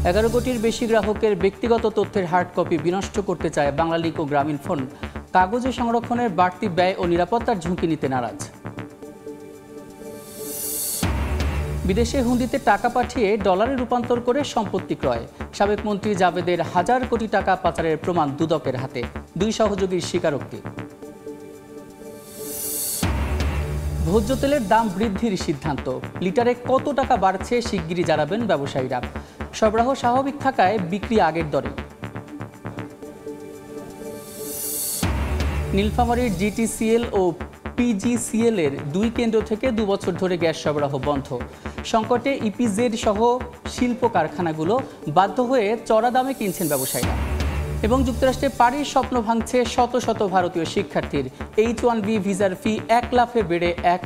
11 কোটির বেশি গ্রাহকের ব্যক্তিগত তথ্যের হার্ড কপি বিনষ্ট করতে চায় বাংলালিংক ও গ্রামীণফোন। কাগজে সংরক্ষণের বাড়তি ব্যয় ও নিরাপত্তার ঝুঁকি নিতে নারাজ। বিদেশে হুন্ডিতে টাকা পাঠিয়ে ডলারে রূপান্তর করে সম্পত্তি ক্রয়। সাবেক মন্ত্রী জাভেদের হাজার কোটি টাকা পাচারের প্রমাণ দুদকের হাতে, 2 সহযোগীর স্বীকারোক্তি। ভোজ্য তেলের দাম বৃদ্ধির সিদ্ধান্ত, লিটারে কত টাকা বাড়ছে শিগগিরই জানাবেন ব্যবসায়ীরা। সরবরাহ স্বাভাবিক থাকায় বিক্রি আগের দরে। নীলফামারীর জিটিসিএল ও পিজিসিএল এর 2 কেন্দ্র থেকে 2 বছর ধরে গ্যাস সরবরাহ বন্ধ। সংকটে ইপিজেড সহ শিল্প কারখানাগুলো বাধ্য হয়ে চড়া দামে কিনছেন ব্যবসায়ীরা। এবং যুক্তরাষ্ট্রে পাড়ির স্বপ্ন ভাঙছে শত শত ভারতীয় শিক্ষার্থীর। H1B ভিসার ফি 1 লাফে বেড়ে $1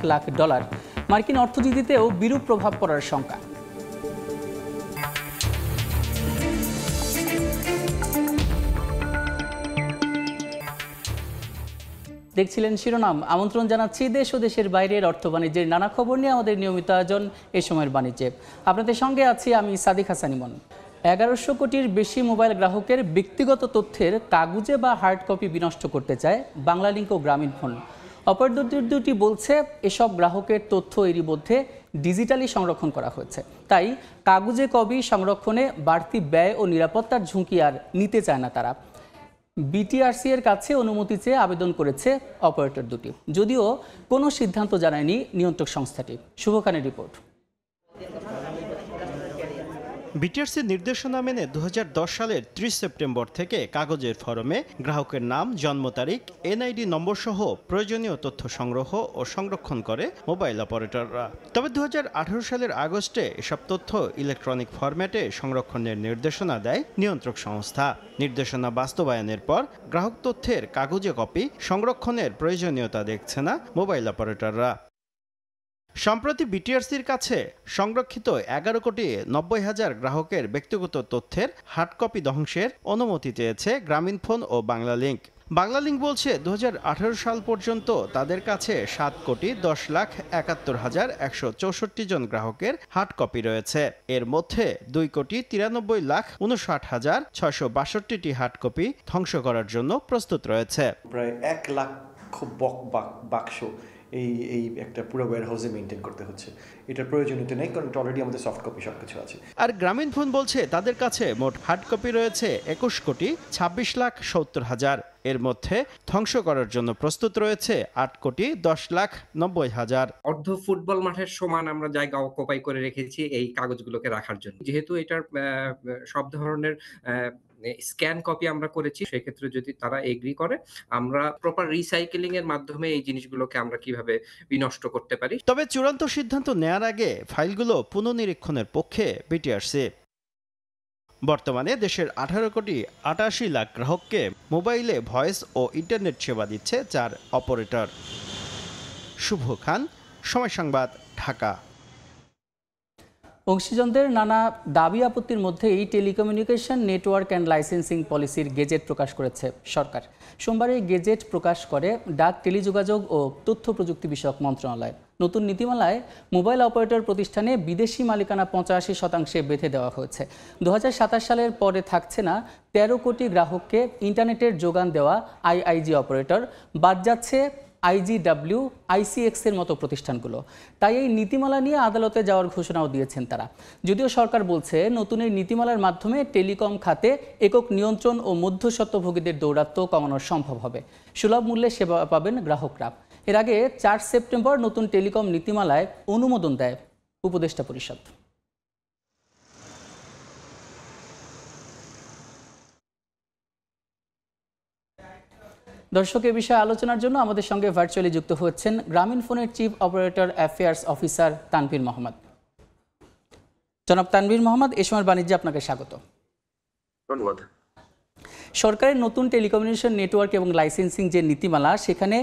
লাখ। মার্কিন অর্থনীতিতেও বিরূপ প্রভাব পড়ার শঙ্কা। দেখছিলেন শিরোনাম। আমন্ত্রণ জানাচ্ছি দেশ ও দেশের বাইরের অর্থ বাণিজ্যের নানা খবর নিয়ে আমাদের নিয়মিত আয়োজন এ সময়ের বাণিজ্যে। আপনাদের সঙ্গে আছি আমি সাদিক হাসান ইমন। 1100 কোটির বেশি মোবাইল গ্রাহকের ব্যক্তিগত তথ্যের কাগজে বা হার্ড কপি বিনষ্ট করতে চায় বাংলালিংক ও গ্রামীণফোন। অপারেটর দুটি বলছে এসব গ্রাহকের তথ্য এরই মধ্যে ডিজিটালি সংরক্ষণ করা হয়েছে, তাই কাগজে কপি সংরক্ষণে বাড়তি ব্যয় ও নিরাপত্তার ঝুঁকি আর নিতে চায় না তারা। বিটিআরসি এর কাছে অনুমতি চেয়ে আবেদন করেছে অপারেটর দুটি, যদিও কোনো সিদ্ধান্ত জানায়নি নিয়ন্ত্রক সংস্থাটি। শুভ খানের রিপোর্ট। বিটিআরসির নির্দেশনা মেনে 2010 সালের 30 সেপ্টেম্বর থেকে কাগজের ফরমে গ্রাহকের নাম, জন্ম তারিখ, এনআইডি নম্বর সহ প্রয়োজনীয় তথ্য সংগ্রহ ও সংরক্ষণ করে মোবাইল অপারেটররা। তবে 2018 সালের আগস্টে এসব তথ্য ইলেকট্রনিক ফরম্যাটে সংরক্ষণের নির্দেশনা দেয় নিয়ন্ত্রক সংস্থা। নির্দেশনা বাস্তবায়নের পর গ্রাহক তথ্যের কাগজে কপি সংরক্ষণের প্রয়োজনীয়তা দেখছে না মোবাইল অপারেটররা। সম্প্রতি বিটিআরসির কাছে সংরক্ষিত 11 কোটি 90 হাজার গ্রাহকের ব্যক্তিগত তথ্যের হার্ড কপি ধ্বংসের অনুমতি চেয়েছে গ্রামীণফোন ও বাংলালিংক। বাংলালিংক বলছে 2018 সাল পর্যন্ত তাদের কাছে 7 কোটি 10 লাখ 71 হাজার 164 জন গ্রাহকের হার্ড কপি রয়েছে। এর মধ্যে 2 কোটি 93 লাখ 59 হাজার 662টি হার্ড কপি ধ্বংস করার জন্য প্রস্তুত রয়েছে। প্রায় 1 লাখ বাক্স এই একটা পুরো ওয়্যারহাউসে মেইনটেইন করতে হচ্ছে। এটার প্রয়োজনীয়তা নেই, কারণ অলরেডি আমাদের সফট কপি সব কিছু আছে। আর গ্রামীণফোন বলছে তাদের কাছে মোট হার্ড কপি রয়েছে 21 কোটি 26 লাখ 70 হাজার। এর মধ্যে ধ্বংস করার জন্য প্রস্তুত রয়েছে 8 কোটি 10 লাখ 90 হাজার। অর্ধ ফুটবল মাঠের সমান আমরা জায়গা অকুপাই করে রেখেছি এই কাগজগুলোকে রাখার জন্য। যেহেতু এটার সব ধরনের স্ক্যান কপি আমরা করেছি, সেক্ষেত্রে যদি তারা এগ্রি করে, আমরা প্রপার রিসাইকেলিং এর মাধ্যমে এই জিনিসগুলোকে আমরা কিভাবে বিনষ্ট করতে পারি। তবে চূড়ান্ত সিদ্ধান্ত নেয়ার আগে ফাইলগুলো পুনঃনিরীক্ষণের পক্ষে বিটিআরসি। বর্তমানে দেশের 18 কোটি 88 লাখ গ্রাহককে মোবাইলে ভয়েস ও ইন্টারনেট সেবা দিচ্ছে 4 অপারেটর। শুভ খান, সময় সংবাদ, ঢাকা। অংশীজনদের নানা দাবি আপত্তির মধ্যে এই টেলিকমিউনিকেশন নেটওয়ার্ক অ্যান্ড লাইসেন্সিং পলিসির গেজেট প্রকাশ করেছে সরকার। সোমবার এই গেজেট প্রকাশ করে ডাক, টেলিযোগাযোগ ও তথ্য প্রযুক্তি বিষয়ক মন্ত্রণালয়। নতুন নীতিমালায় মোবাইল অপারেটর প্রতিষ্ঠানে বিদেশি মালিকানা 85% বেঁধে দেওয়া হয়েছে। 2027 সালের পরে থাকছে না 13 কোটি গ্রাহককে ইন্টারনেটের যোগান দেওয়া আইআইজি অপারেটর, বাদ যাচ্ছে IGW, ICX এর মতো প্রতিষ্ঠানগুলো। তাই এই নীতিমালা নিয়ে আদালতে যাওয়ার ঘোষণাও দিয়েছেন তারা। যদিও সরকার বলছে নতুন এই নীতিমালার মাধ্যমে টেলিকম খাতে একক নিয়ন্ত্রণ ও মধ্যস্বত্বভোগীদের দৌরাত্ম্য কমানো সম্ভব হবে। সুলভ মূল্যে সেবা পাবেন গ্রাহকরা। এর আগে 4 সেপ্টেম্বর নতুন টেলিকম নীতিমালায় অনুমোদন দেয় উপদেষ্টা পরিষদ। দর্শক, এ বিষয়ে আলোচনার জন্য আমাদের সঙ্গে ভার্চুয়ালি যুক্ত হচ্ছেন গ্রামীণফোনের chief operator affairs officer Tanvir Mohammad. জনাব তানভীর মোহাম্মদ, এ সময়ের বাণিজ্যে আপনাকে স্বাগত। ধন্যবাদ। সরকারের নতুন টেলিকমিউনিকেশন নেটওয়ার্ক এবং লাইসেন্সিং যে নীতিমালা, সেখানে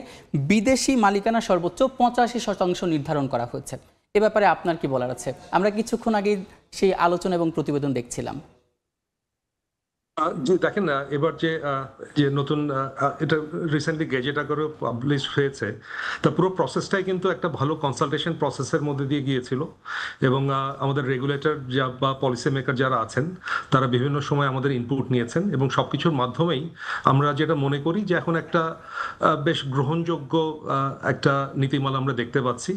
বিদেশি মালিকানা সর্বোচ্চ 85% নির্ধারণ করা হয়েছে। এ ব্যাপারে আপনার কি বলার আছে? আমরা কিছুক্ষণ আগে সেই আলোচনা এবং প্রতিবেদন দেখছিলাম। জি দেখেন না, এবার যে নতুন এটা রিসেন্টলি গেজেট আকারে পাবলিশ হয়েছে, তা পুরো প্রসেসটাই কিন্তু একটা ভালো কনসালটেশন প্রসেসের মধ্যে দিয়ে গিয়েছিল। এবং আমাদের রেগুলেটর বা পলিসি মেকার যারা আছেন তারা বিভিন্ন সময় আমাদের ইনপুট নিয়েছেন, এবং সবকিছুর মাধ্যমেই আমরা যেটা মনে করি যে এখন একটা বেশ গ্রহণযোগ্য একটা নীতিমালা আমরা দেখতে পাচ্ছি।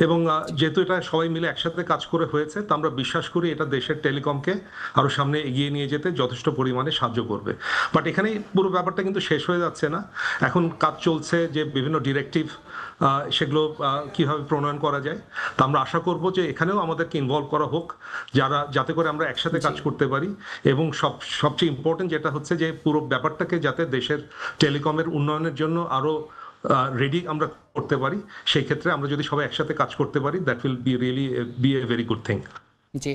এবং যেহেতু এটা সবাই মিলে একসাথে কাজ করে হয়েছে, তা আমরা বিশ্বাস করি এটা দেশের টেলিকমকে আরো সামনে এগিয়ে নিয়ে যেতে যথেষ্ট পরিমাণে সাহায্য করবে। বাট এখানে পুরো ব্যাপারটা কিন্তু শেষ হয়ে যাচ্ছে না, এখন কাজ চলছে যে বিভিন্ন ডিরেক্টিভ সেগুলো কিভাবে প্রণয়ন করা যায়। তা আমরা আশা করব যে এখানেও আমাদেরকে ইনভলভ করা হোক, যাতে করে আমরা একসাথে কাজ করতে পারি। এবং সবচেয়ে ইম্পর্টেন্ট যেটা হচ্ছে যে পুরো ব্যাপারটাকে যাতে দেশের টেলিকমের উন্নয়নের জন্য আরো রেডি আমরা করতে পারি, সেই ক্ষেত্রে আমরা যদি সবাই একসাথে কাজ করতে পারি, that will be a very good thing. জি,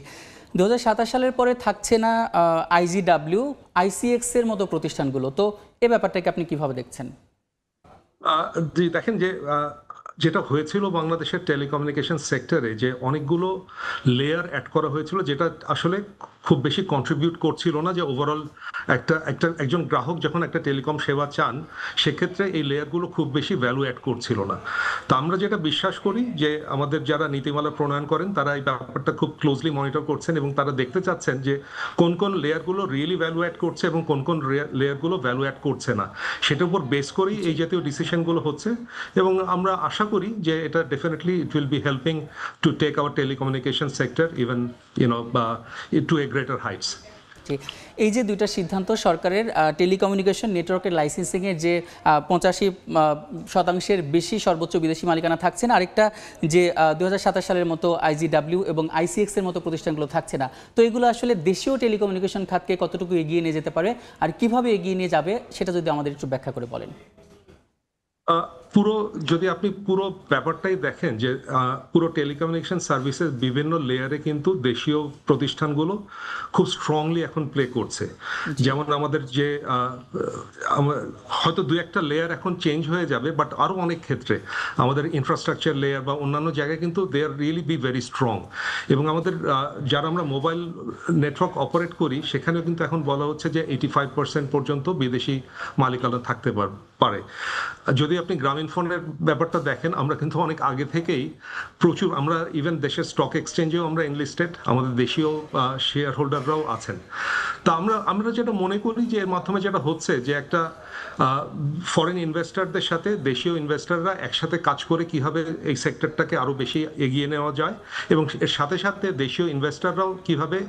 2027 সালের পরে থাকছে না IGW, ICX এর মতো প্রতিষ্ঠানগুলো, তো এই ব্যাপারটাকে আপনি কিভাবে দেখছেন? জি দেখেন, যেটা হয়েছিল বাংলাদেশের টেলিকমিউনিকেশন সেক্টরে, যে অনেকগুলো লেয়ার অ্যাড করা হয়েছিল যেটা আসলে খুব বেশি কন্ট্রিবিউট করছিল না, যে ওভারঅল একজন গ্রাহক যখন একটা টেলিকম সেবা চান সেক্ষেত্রে এই লেয়ারগুলো খুব বেশি ভ্যালু অ্যাড করছিল না। তা আমরা যেটা বিশ্বাস করি যে আমাদের যারা নীতিমালা প্রণয়ন করেন তারা এই ব্যাপারটা খুব ক্লোজলি মনিটর করছেন, এবং তারা দেখতে চাচ্ছেন যে কোন কোন লেয়ারগুলো রিয়েলি ভ্যালু অ্যাড করছে এবং কোন কোন লেয়ারগুলো ভ্যালু অ্যাড করছে না, সেটার উপর বেস করেই এই জাতীয় ডিসিশনগুলো হচ্ছে। এবং আমরা আশা করি যে এটা definitely it will be helping to take our telecommunication sector even to a greater heights. এই যে দুইটা সিদ্ধান্ত সরকারের, টেলিকমিউনিকেশন নেটওয়ার্কের লাইসেন্সিংয়ের যে 85% বেশি সর্বোচ্চ বিদেশি মালিকানা থাকছে না, আরেকটা যে 2027 সালের মতো IGW এবং ICX এর মতো প্রতিষ্ঠানগুলো থাকছে না, তো এগুলো আসলে দেশীয় টেলিকমিউনিকেশন খাতকে কতটুকু এগিয়ে নিয়ে যেতে পারে আর কিভাবে এগিয়ে নিয়ে যাবে সেটা যদি আমাদের একটু ব্যাখ্যা করে বলেন। যদি আপনি পুরো ব্যাপারটাই দেখেন, যে পুরো টেলিকমিউনিকেশন সার্ভিসেস বিভিন্ন লেয়ারে কিন্তু দেশীয় প্রতিষ্ঠানগুলো খুব স্ট্রংলি এখন প্লে করছে। যেমন আমাদের যে হয়তো 2-1টা লেয়ার এখন চেঞ্জ হয়ে যাবে, বাট আরো অনেক ক্ষেত্রে আমাদের ইনফ্রাস্ট্রাকচার লেয়ার বা অন্যান্য জায়গায় কিন্তু they are really be very strong. এবং আমাদের যারা আমরা মোবাইল নেটওয়ার্ক অপারেট করি সেখানেও কিন্তু এখন বলা হচ্ছে যে 85% পর্যন্ত বিদেশি মালিকানা থাকতে পারে। যদি আপনি গ্রামীণ ফোনের ব্যাপারটা দেখেন, আমরা কিন্তু অনেক আগে থেকেই প্রচুর, আমরা ইভেন দেশের স্টক এক্সচেঞ্জেও আমরা এনলিস্টেড, আমাদের দেশীয় শেয়ার হোল্ডাররাও আছেন। তা আমরা যেটা মনে করি যে এর মাধ্যমে যেটা হচ্ছে যে একটা ফরেন ইনভেস্টরদের সাথে দেশীয় ইনভেস্টররা একসাথে কাজ করে কিভাবে এই সেক্টরটাকে আরো বেশি এগিয়ে নেওয়া যায়, এবং এর সাথে সাথে দেশীয় ইনভেস্টররাও কিভাবে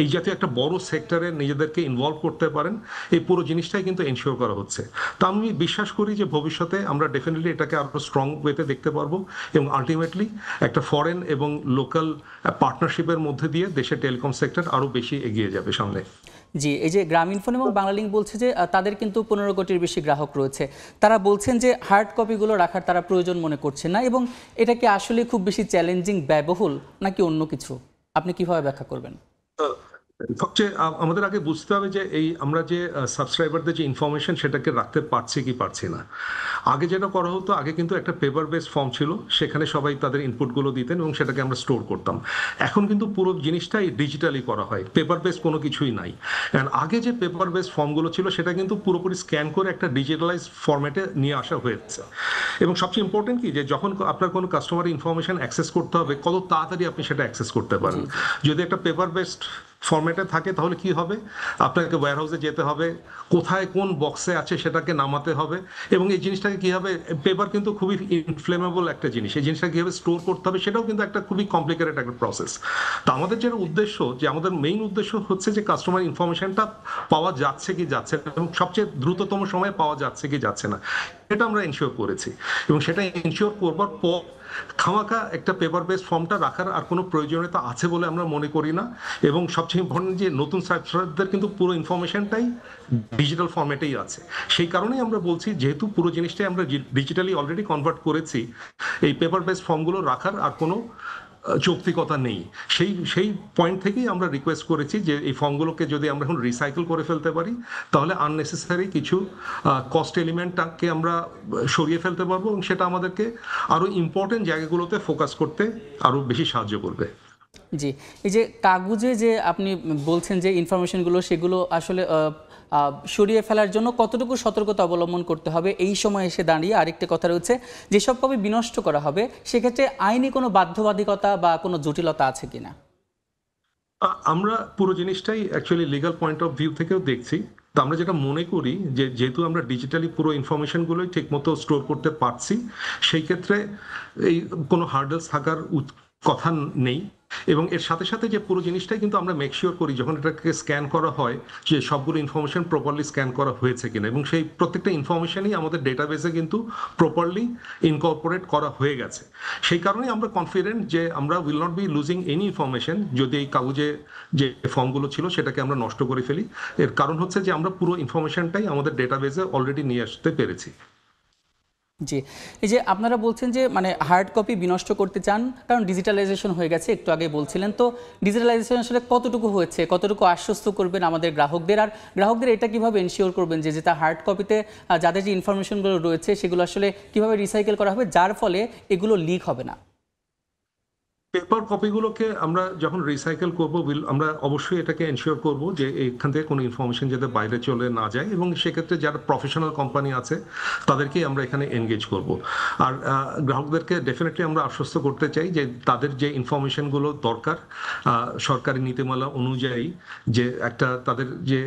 এই জাতীয় একটা বড় সেক্টরে নিজেদেরকে ইনভলভ করতে পারেন, এই পুরো জিনিসটাই কিন্তু এনশিওর করা হচ্ছে। তা আমি বিশ্বাস করি যে ভবিষ্যতে আমরা ডেফিনেটলি এটাকে আরো স্ট্রং ওয়েতে দেখতে পারবো, এবং আলটিমেটলি একটা ফরেন এবং লোকাল পার্টনারশিপের মধ্যে দিয়ে দেশের টেলিকম সেক্টর আরো বেশি এগিয়ে যাবে সামনে। জি, এই যে গ্রামীণফোন এবং বাংলালিংক বলছে যে তাদের কিন্তু 15 কোটির বেশি গ্রাহক রয়েছে, তারা বলছেন যে হার্ড কপিগুলো রাখার তারা প্রয়োজন মনে করছে না, এবং এটা কি আসলে খুব বেশি চ্যালেঞ্জিং, ব্যয়বহুল নাকি অন্য কিছু, আপনি কিভাবে ব্যাখ্যা করবেন? সবচেয়ে আমাদের আগে বুঝতে হবে যে আমরা যে সাবস্ক্রাইবারদের যে ইনফরমেশন সেটাকে রাখতে পারছি কি পারছি না। আগে যেটা করা হতো, আগে কিন্তু একটা পেপার বেস ফর্ম ছিল, সেখানে সবাই তাদের ইনপুটগুলো দিতেন এবং সেটাকে আমরা স্টোর করতাম। এখন কিন্তু পুরো জিনিসটাই ডিজিটালি করা হয়, পেপার বেস কোনো কিছুই নাই। আগে যে পেপার বেস ফর্মগুলো ছিল সেটা কিন্তু পুরোপুরি স্ক্যান করে একটা ডিজিটালাইজ ফরম্যাটে নিয়ে আসা হয়েছে। এবং সবচেয়ে ইম্পর্টেন্ট কি, যে যখন আপনার কোনো কাস্টমার ইনফরমেশন অ্যাক্সেস করতে হবে, কত তাড়াতাড়ি আপনি সেটা অ্যাক্সেস করতে পারেন। যদি একটা পেপার বেসড ফরম্যাটে থাকে তাহলে কি হবে, আপনাকে ওয়্যারহাউসে যেতে হবে, কোথায় কোন বক্সে আছে সেটাকে নামাতে হবে, এবং এই জিনিসটাকে কি হবে, পেপার কিন্তু খুবই ইনফ্লেমেবল একটা জিনিস, এই জিনিসটা কিভাবে স্টোর করতে হবে সেটাও কিন্তু একটা খুবই কমপ্লিকেটেড একটা প্রসেস। তো আমাদের যেটা উদ্দেশ্য, যে আমাদের মেইন উদ্দেশ্য হচ্ছে যে কাস্টমার ইনফরমেশনটা পাওয়া যাচ্ছে কি যাচ্ছে না, এবং সবচেয়ে দ্রুততম সময়ে পাওয়া যাচ্ছে কি যাচ্ছে না, এটা আমরা এনশিওর করেছি। এবং সেটা এনশিওর করবার পর খামাকা একটা পেপার বেস ফর্মটা রাখার আর কোনো প্রয়োজনীয়তা আছে বলে আমরা মনে করি না। এবং সবচেয়ে ইম্পর্টেন্ট যে নতুন সাবস্ক্রাইবারদের কিন্তু পুরো ইনফরমেশনটাই ডিজিটাল ফরম্যাটেই আছে, সেই কারণেই আমরা বলছি যেহেতু পুরো জিনিসটাই আমরা ডিজিটালি অলরেডি কনভার্ট করেছি, এই পেপার বেস ফর্মগুলো রাখার আর কোনো যৌক্তিকতা নেই। সেই পয়েন্ট থেকেই আমরা রিকোয়েস্ট করেছি যে এই ফর্মগুলোকে যদি আমরা এখন রিসাইকেল করে ফেলতে পারি, তাহলে আননেসেসারি কিছু কস্ট এলিমেন্টটাকে আমরা সরিয়ে ফেলতে পারবো, এবং সেটা আমাদেরকে আরো ইম্পর্টেন্ট জায়গাগুলোতে ফোকাস করতে আরো বেশি সাহায্য করবে। জি, এই যে কাগজে যে আপনি বলছেন যে ইনফরমেশনগুলো সেগুলো আসলে সরিয়ে ফেলার জন্য কতটুকু সতর্কতা অবলম্বন করতে হবে এই সময় এসে দাঁড়িয়ে? আরেকটা কথা রয়েছে, যেসব কপি বিনষ্ট করা হবে সেক্ষেত্রে আইনি কোনো বাধ্যবাধকতা বা কোনো জটিলতা আছে কিনা? আমরা পুরো জিনিসটাই actually legal point of view থেকেও দেখছি। তো আমরা যেটা মনে করি যে যেহেতু আমরা ডিজিটালি পুরো ইনফরমেশনগুলোই ঠিকমতো স্টোর করতে পারছি, সেই ক্ষেত্রে এই কোনো হার্ডলস থাকার কথা নেই। এবং এর সাথে সাথে যে পুরো জিনিসটাই কিন্তু আমরা মেক শিওর করি যখন এটাকে স্ক্যান করা হয় যে সবগুলো ইনফরমেশন প্রপারলি স্ক্যান করা হয়েছে কিনা, এবং সেই প্রত্যেকটা ইনফরমেশনই আমাদের ডেটাবেসে কিন্তু প্রপারলি ইনকর্পোরেট করা হয়ে গেছে। সেই কারণেই আমরা কনফিডেন্ট যে আমরা will not be losing any information যদি এই কাগজে যে ফর্মগুলো ছিল সেটাকে আমরা নষ্ট করে ফেলি। এর কারণ হচ্ছে যে আমরা পুরো ইনফরমেশনটাই আমাদের ডেটাবেসে অলরেডি নিয়ে আসতে পেরেছি। জি, এই যে আপনারা বলছেন যে মানে হার্ড কপি বিনষ্ট করতে চান কারণ ডিজিটালাইজেশন হয়ে গেছে, একটু আগে বলছিলেন। তো ডিজিটালাইজেশন আসলে কতটুকু হয়েছে, কতটুকু আশ্বস্ত করবেন আমাদের গ্রাহকদের, আর গ্রাহকদের এটা কিভাবে এনশিওর করবেন যে যেটা হার্ড কপিতে যাদের যে ইনফরমেশনগুলো রয়েছে সেগুলো আসলে কিভাবে রিসাইকেল করা হবে যার ফলে এগুলো লিক হবে না? পেপার কপিগুলোকে আমরা যখন রিসাইকেল করব আমরা অবশ্যই এটাকে এনশিওর করব যে এখান থেকে কোনো ইনফরমেশন যাতে বাইরে চলে না যায়, এবং সেক্ষেত্রে যারা প্রফেশনাল কোম্পানি আছে তাদেরকেই আমরা এখানে এনগেজ করব। আর গ্রাহকদেরকে ডেফিনেটলি আমরা আশ্বস্ত করতে চাই যে তাদের যে ইনফরমেশনগুলো দরকার সরকারি নীতিমালা অনুযায়ী, যে একটা তাদের যে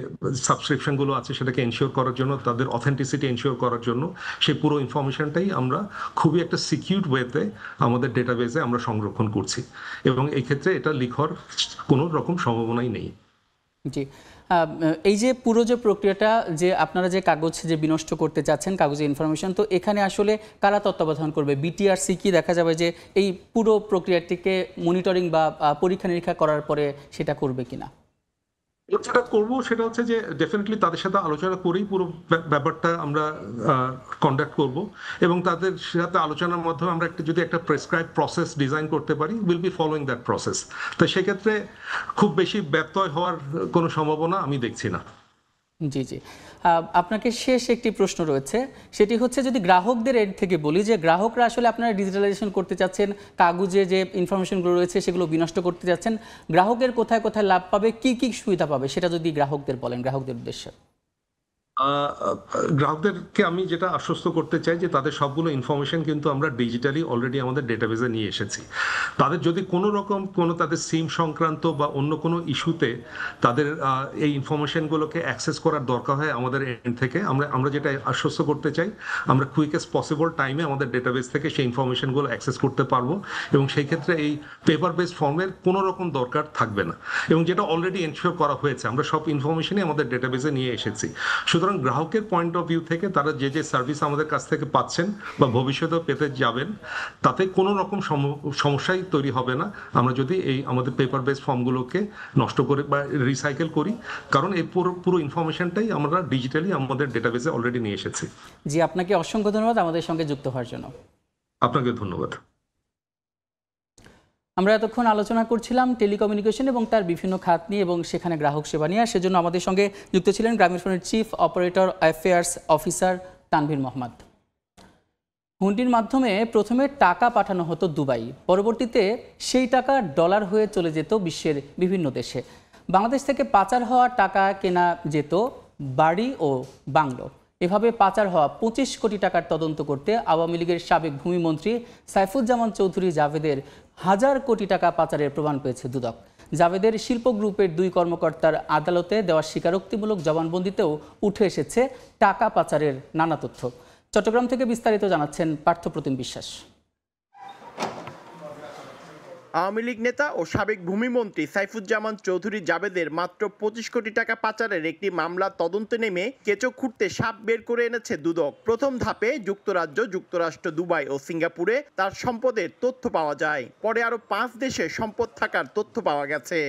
সাবস্ক্রিপশনগুলো আছে সেটাকে এনশিওর করার জন্য, তাদের অথেন্টিসিটি এনশিওর করার জন্য সেই পুরো ইনফরমেশনটাই আমরা খুবই একটা সিকিউর ওয়েতে আমাদের ডেটাবেসে আমরা সংরক্ষণ করছি, এবং এই ক্ষেত্রে এটা লিক হওয়ার কোনো রকম সম্ভাবনাই নেই। জি, এই যে পুরো যে প্রক্রিয়াটা যে আপনারা যে কাগজ যে বিনষ্ট করতে চাচ্ছেন কাগজে ইনফরমেশন, তো এখানে আসলে কারা তত্ত্বাবধান করবে? বিটিআরসি কি দেখা যাবে যে এই পুরো প্রক্রিয়াটিকে মনিটরিং বা পরীক্ষা নিরীক্ষা করার পরে সেটা করবে কিনা? যেটা করবো সেটা হচ্ছে যে ডেফিনেটলি তাদের সাথে আলোচনা করেই পুরো ব্যাপারটা আমরা কন্ডাক্ট করব, এবং তাদের সাথে আলোচনার মাধ্যমে আমরা যদি একটা প্রেসক্রাইব প্রসেস ডিজাইন করতে পারি, will be following that process. তো সেক্ষেত্রে খুব বেশি ব্যত্যয় হওয়ার কোনো সম্ভাবনা আমি দেখছি না। জি জি, আপনাকে শেষ একটি প্রশ্ন রয়েছে, সেটি হচ্ছে যদি গ্রাহকদের এর থেকে বলি যে গ্রাহকরা আসলে আপনারা ডিজিটালাইজেশন করতে চাচ্ছেন, কাগজে যে ইনফরমেশনগুলো রয়েছে সেগুলো বিনষ্ট করতে যাচ্ছেন, গ্রাহকের কোথায় কোথায় লাভ পাবে, কি কি সুবিধা পাবে সেটা যদি গ্রাহকদের বলেন, গ্রাহকদের উদ্দেশ্যে। গ্রাহকদেরকে আমি যেটা আশ্বস্ত করতে চাই যে তাদের সবগুলো ইনফরমেশন কিন্তু আমরা ডিজিটালি অলরেডি আমাদের ডেটাবেসে নিয়ে এসেছি। তাদের যদি কোনো রকম তাদের সিম সংক্রান্ত বা অন্য কোনো ইস্যুতে তাদের এই ইনফরমেশনগুলোকে অ্যাক্সেস করার দরকার হয় আমাদের এন্ড থেকে, আমরা যেটা আশ্বস্ত করতে চাই আমরা কুইকেস্ট পসিবল টাইমে আমাদের ডেটাবেস থেকে সেই ইনফরমেশনগুলো অ্যাক্সেস করতে পারবো, এবং সেই ক্ষেত্রে এই পেপার বেসড ফর্মের কোনো রকম দরকার থাকবে না, এবং যেটা অলরেডি এনশিওর করা হয়েছে আমরা সব ইনফরমেশনই আমাদের ডেটাবেসে নিয়ে এসেছি। সুতরাং গ্রাহকের পয়েন্ট অফ ভিউ থেকে তারা যে যে সার্ভিস আমাদের কাছ থেকে পাচ্ছেন বা ভবিষ্যতেও পেতে যাবেন, তাতে কোনো রকম সমস্যাই তৈরি হবে না আমরা যদি এই আমাদের পেপার বেস ফর্মগুলোকে নষ্ট করে বা রিসাইকেল করি, কারণ এই পুরো ইনফরমেশনটাই আমরা ডিজিটালি আমাদের ডেটাবেসে অলরেডি নিয়ে এসেছি। জি, আপনাকে অসংখ্য ধন্যবাদ আমাদের সঙ্গে যুক্ত হওয়ার জন্য। আপনাকে ধন্যবাদ। আমরা এতক্ষণ আলোচনা করছিলাম টেলিকমিউনিকেশন এবং তার বিভিন্ন খাত নিয়ে এবং সেখানে গ্রাহক সেবা নিয়ে, আর সেজন্য আমাদের সঙ্গে যুক্ত ছিলেন গ্রামীণফোনের chief operator affairs officer Tanvir Mohammad. হুন্ডির মাধ্যমে প্রথমে টাকা পাঠানো হতো দুবাই, পরবর্তীতে সেই টাকা ডলার হয়ে চলে যেত বিশ্বের বিভিন্ন দেশে। বাংলাদেশ থেকে পাচার হওয়া টাকা কেনা যেত বাড়ি ও বাংলো। এভাবে পাচার হওয়া 25 কোটি টাকার তদন্ত করতে আওয়ামী লীগের সাবেক ভূমিমন্ত্রী সাইফুজ্জামান চৌধুরী জাভেদের 1000 কোটি টাকা পাচারের প্রমাণ পেয়েছে দুদক। জাভেদের শিল্প গ্রুপের 2 কর্মকর্তার আদালতে দেওয়া স্বীকারোক্তিমূলক জবানবন্দিতেও উঠে এসেছে টাকা পাচারের নানা তথ্য। চট্টগ্রাম থেকে বিস্তারিত জানাচ্ছেন পার্থপ্রতিম বিশ্বাস। আওয়ামী লীগ নেতা ও সাবেক ভূমিমন্ত্রী সাইফুজ্জামান চৌধুরী জাবেদের মাত্র 25 কোটি টাকা পাচারের একটি মামলা তদন্তে নেমে কেঁচো খুঁড়তে সাপ বের করে এনেছে দুদক। প্রথম ধাপে যুক্তরাজ্য, যুক্তরাষ্ট্র, দুবাই ও সিঙ্গাপুরে তার সম্পদের তথ্য পাওয়া যায়। পরে আরও 5 দেশে সম্পদ থাকার তথ্য পাওয়া গেছে।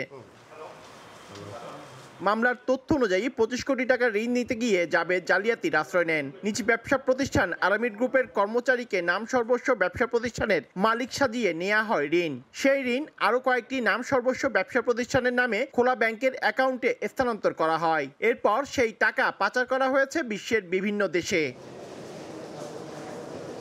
মামলার তথ্য অনুযায়ী 25 কোটি টাকা ঋণ নিতে গিয়ে জাবেদ জালিয়াতির আশ্রয় নেন। নিজ ব্যবসা প্রতিষ্ঠান আরামিড গ্রুপের কর্মচারীকে নাম সর্বস্ব ব্যবসা প্রতিষ্ঠানের মালিক সাজিয়ে নেওয়া হয় ঋণ। সেই ঋণ আরও কয়েকটি নাম সর্বস্ব ব্যবসা প্রতিষ্ঠানের নামে খোলা ব্যাংকের অ্যাকাউন্টে স্থানান্তর করা হয়। এরপর সেই টাকা পাচার করা হয়েছে বিশ্বের বিভিন্ন দেশে।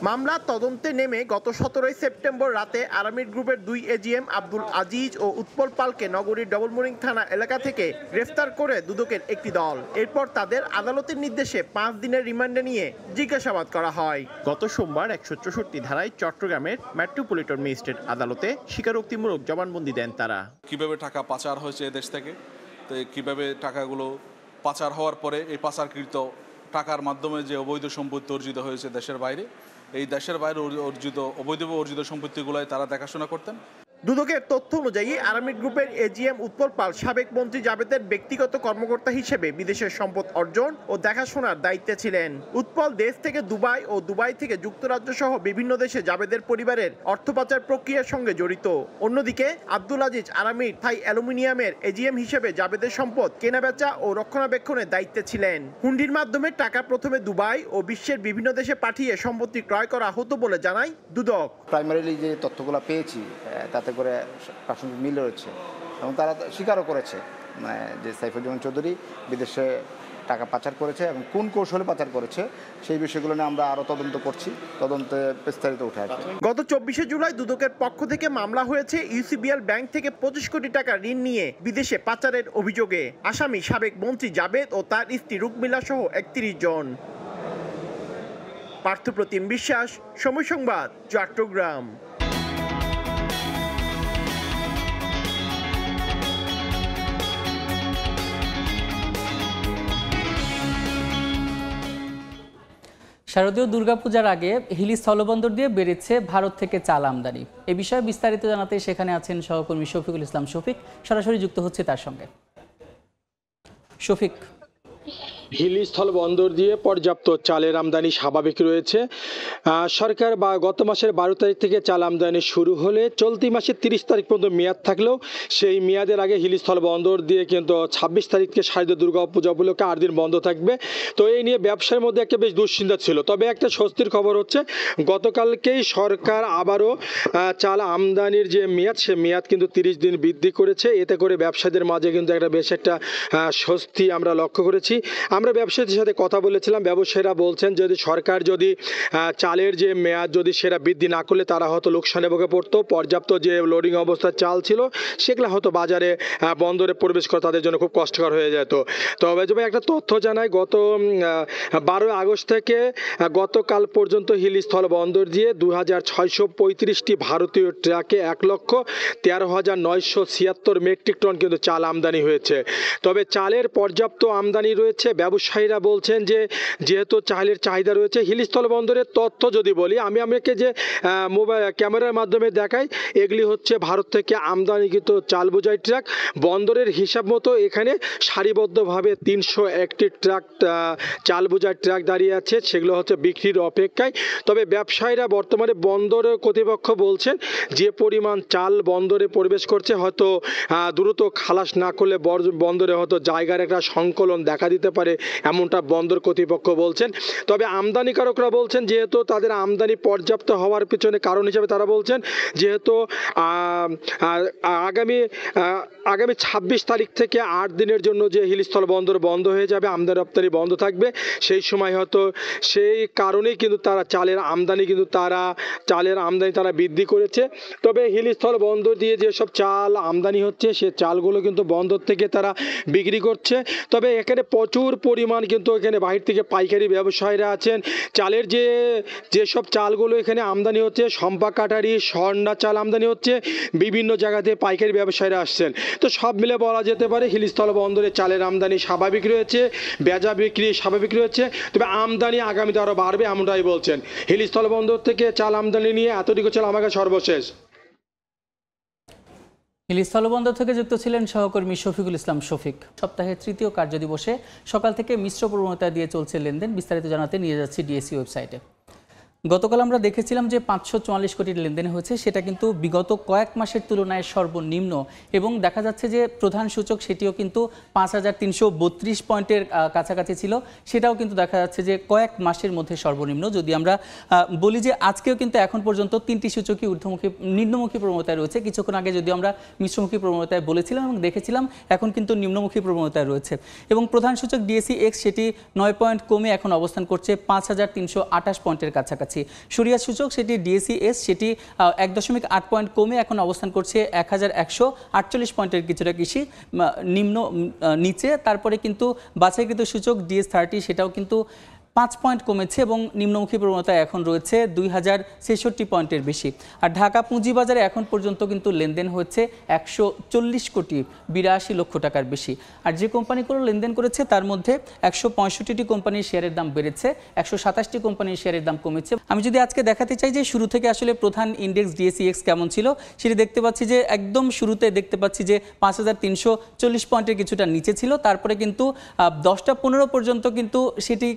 মামলা তদন্তে নেমে গত 17 সেপ্টেম্বর রাতে আরামিড গ্রুপের 2 এজিএম আব্দুল আজিজ ও উৎপল পালকে নগরীর ডবল মোরিং থানা এলাকা থেকে গ্রেফতার করে দুদকের একটি দল। এরপর তাদের আদালতের নির্দেশে 5 দিনের রিমান্ডে নিয়ে জিজ্ঞাসাবাদ করা হয়। গত সোমবার 164 ধারায় চট্টগ্রামের মেট্রোপলিটন ম্যাজিস্ট্রেট আদালতে স্বীকারোক্তিমূলক জবানবন্দি দেন তারা। কিভাবে টাকা পাচার হয়েছে দেশ থেকে, তো কিভাবে টাকাগুলো পাচার হওয়ার পরে এই পাচারকৃত টাকার মাধ্যমে যে অবৈধ সম্পত্তি অর্জিত হয়েছে দেশের বাইরে, এই দেশের বাইরে অবৈধভাবে অর্জিত সম্পত্তিগুলোই তারা দেখাশোনা করতেন। দুদকের তথ্য অনুযায়ী আরামিড গ্রুপের এজিএম উৎপল পাল সাবেক মন্ত্রী জাবেদের ব্যক্তিগত কর্মকর্তা হিসেবে বিদেশের সম্পদ অর্জন ও দেখাশোনার দায়িত্বে ছিলেন। উৎপল দেশ থেকে দুবাই ও দুবাই থেকে যুক্তরাজ্য সহ বিভিন্ন দেশে জাবেদের পরিবারের অর্থ পাচার প্রক্রিয়ার সঙ্গে জড়িত। অন্যদিকে আব্দুল আজিজ আরামিড থাই অ্যালুমিনিয়ামের এজিএম হিসেবে জাবেদের সম্পদ কেনাবেচা ও রক্ষণাবেক্ষণের দায়িত্বে ছিলেন। হুন্ডির মাধ্যমে টাকা প্রথমে দুবাই ও বিশ্বের বিভিন্ন দেশে পাঠিয়ে সম্পত্তি ক্রয় করা হতো বলে জানায় দুদক। প্রাইমারিলি যে তথ্যগুলো পেয়েছি তাতে করে প্রাসঙ্গিক মিল রয়েছে এবং তারা স্বীকারও করেছে যে সাইফুজ্জামান চৌধুরী বিদেশে টাকা পাচার করেছে এবং কোন কৌশলে পাচার করেছে সেই বিষয়গুলো নিয়ে আমরা আরও তদন্ত করছি, তদন্তে বিস্তারিত উঠে আসবে। গত 24 জুলাই দুদকের পক্ষ থেকে মামলা হয়েছে ইউসিবিএল ব্যাংক থেকে 25 কোটি টাকা ঋণ নিয়ে বিদেশে পাচারের অভিযোগে। আসামি সাবেক মন্ত্রী জাবেদ ও তার স্ত্রী রুকমিলা সহ 31 জন। পার্থপ্রতিম বিশ্বাস, সময় সংবাদ, চট্টগ্রাম। শারদীয় দুর্গাপূজার আগে হিলি স্থলবন্দর দিয়ে বেড়েছে ভারত থেকে চাল আমদানি। এ বিষয়ে বিস্তারিত জানাতে সেখানে আছেন সহকর্মী শফিকুল ইসলাম শফিক, সরাসরি যুক্ত হচ্ছে তার সঙ্গে। শফিক, হিলি স্থলবন্দর দিয়ে পর্যাপ্ত চালের আমদানি স্বাভাবিক রয়েছে। সরকার গত মাসের 12 তারিখ থেকে চাল আমদানি শুরু হলে চলতি মাসের 30 তারিখ পর্যন্ত মেয়াদ থাকলেও সেই মেয়াদের আগে হিলি স্থলবন্দর দিয়ে কিন্তু 26 তারিখকে শারদীয় দুর্গাপূজা উপলক্ষে 8 দিন বন্ধ থাকবে। তো এই নিয়ে ব্যবসার মধ্যে একটা বেশ দুশ্চিন্তা ছিল। তবে একটা স্বস্তির খবর হচ্ছে গতকালকেই সরকার আবারও চাল আমদানির যে মেয়াদ সে মেয়াদ কিন্তু 30 দিন বৃদ্ধি করেছে। এতে করে ব্যবসায়ীদের মাঝে কিন্তু একটা বেশ একটা স্বস্তি আমরা লক্ষ্য করেছি। আমরা ব্যবসায়ীদের সাথে কথা বলেছিলাম, ব্যবসায়ীরা বলছেন যদি সরকার যদি চালের যে মেয়াদ যদি সেটা বৃদ্ধি না করলে তারা হয়তো লোকসানে ভোগে পড়তো। পর্যাপ্ত যে লোডিং অবস্থার চাল ছিল সেগুলো হয়তো বাজারে বন্দরে প্রবেশ করা তাদের জন্য খুব কষ্টকর হয়ে যেত। তবে যদি একটা তথ্য জানাই, গত 12 আগস্ট থেকে গতকাল পর্যন্ত হিলি স্থল বন্দর দিয়ে 2635টি ভারতীয় ট্রাকে 1,13,976 মেট্রিক টন কিন্তু চাল আমদানি হয়েছে। তবে চালের পর্যাপ্ত আমদানি রয়েছে। ব্যবসায়ীরা বলছেন যে যেহেতু চালের চাহিদা রয়েছে, হিলি স্থল বন্দরের তথ্য যদি বলি আমি আমাকে যে মোবাইল ক্যামেরার মাধ্যমে দেখাই, এগুলি হচ্ছে ভারত থেকে আমদানিকৃত চাল বোঝাই ট্রাক। বন্দরের হিসাব মতো এখানে সারিবদ্ধভাবে 301টি ট্রাক চাল বোঝাই ট্রাক দাঁড়িয়ে আছে, সেগুলো হচ্ছে বিক্রির অপেক্ষায়। তবে ব্যবসায়ীরা বর্তমানে বন্দর কর্তৃপক্ষ বলছেন যে পরিমাণ চাল বন্দরে প্রবেশ করছে হয়তো দ্রুত খালাস না করলে বন্দরে হয়তো জায়গার একটা সংকলন দেখা দিতে পারে, এমনটা বন্দর কর্তৃপক্ষ বলছেন। তবে আমদানিকারকরা বলছেন যেহেতু তাদের আমদানি পর্যাপ্ত হওয়ার পিছনে কারণ হিসেবে তারা বলছেন যেহেতু আগামী 26 তারিখ থেকে 8 দিনের জন্য যে হিলিস্থল বন্দর বন্ধ হয়ে যাবে, আমদানি রপ্তানি বন্ধ থাকবে, সেই সময় হয়তো সেই কারণেই কিন্তু তারা চালের আমদানি তারা বৃদ্ধি করেছে। তবে হিলিস্থল বন্দর দিয়ে যেসব চাল আমদানি হচ্ছে সে চালগুলো কিন্তু বন্দর থেকে তারা বিক্রি করছে। তবে এখানে প্রচুর পরিমাণ কিন্তু এখানে বাহির থেকে পাইকারি ব্যবসায়ীরা আছেন। চালের যেসব চালগুলো এখানে আমদানি হচ্ছে, সম্পা কাটারি স্বর্ণা চাল আমদানি হচ্ছে, বিভিন্ন জায়গাতে পাইকারি ব্যবসায়ীরা আসছেন। তো সব মিলে বলা যেতে পারে হিলিস্থল বন্দরে চালের আমদানি স্বাভাবিক রয়েছে, বেচা বিক্রি স্বাভাবিক রয়েছে। তবে আমদানি আগামীতে আরও বাড়বে এমনটাই বলছেন। হিলিস্থল বন্দর থেকে চাল আমদানি নিয়ে এতটুকু ছিল আমাকে সর্বশেষ। হিলি স্থলবন্দর থেকে যুক্ত ছিলেন সহকর্মী শফিকুল ইসলাম শফিক। সপ্তাহের 3য় কার্যদিবসে সকাল থেকে মিশ্র প্রবণতা দিয়ে চলছে লেনদেন। বিস্তারিত জানাতে নিয়ে যাচ্ছি ডিএসসি ওয়েবসাইটে। গতকাল আমরা দেখেছিলাম যে 544 কোটির লেনদেন হয়েছে, সেটা কিন্তু বিগত কয়েক মাসের তুলনায় সর্বনিম্ন, এবং দেখা যাচ্ছে যে প্রধান সূচক সেটিও কিন্তু 5332 পয়েন্টের কাছাকাছি ছিল, সেটাও কিন্তু দেখা যাচ্ছে যে কয়েক মাসের মধ্যে সর্বনিম্ন। যদি আমরা বলি যে আজকেও কিন্তু এখন পর্যন্ত 3টি সূচকই নিম্নমুখী প্রবণতায় রয়েছে। কিছুক্ষণ আগে যদি আমরা মিশ্রমুখী প্রবণতায় বলেছিলাম এবং দেখেছিলাম, এখন কিন্তু নিম্নমুখী প্রবণতায় রয়েছে। এবং প্রধান সূচক ডিএসসি এক্স সেটি 9 পয়েন্ট কমে এখন অবস্থান করছে 5328 পয়েন্টের কাছাকাছি। দেখাচ্ছি। সরিয়া সূচক সেটি ডিএসইএস সেটি 1.8 পয়েন্ট কমে এখন অবস্থান করছে 1148 পয়েন্টের কিছুটা নিচে। তারপরে কিন্তু বাছাইকৃত সূচক DS30 সেটাও কিন্তু 5 পয়েন্ট কমেছে এবং নিম্নমুখী প্রবণতা এখন রয়েছে 2066 পয়েন্টের বেশি। আর ঢাকা পুঁজিবাজারে এখন পর্যন্ত কিন্তু লেনদেন হয়েছে 140 কোটি 82 লক্ষ টাকার বেশি। আর যে কোম্পানিগুলো লেনদেন করেছে তার মধ্যে 165টি কোম্পানির শেয়ারের দাম বেড়েছে, 127টি কোম্পানির শেয়ারের দাম কমেছে। আমি যদি আজকে দেখাতে চাই যে শুরু থেকে আসলে প্রধান ইন্ডেক্স ডিএসইএক্স কেমন ছিল, সেটি দেখতে পাচ্ছি যে একদম শুরুতে দেখতে পাচ্ছি যে 5340 পয়েন্টের কিছুটা নিচে ছিল। তারপরে কিন্তু 10টা 15 পর্যন্ত কিন্তু সেটি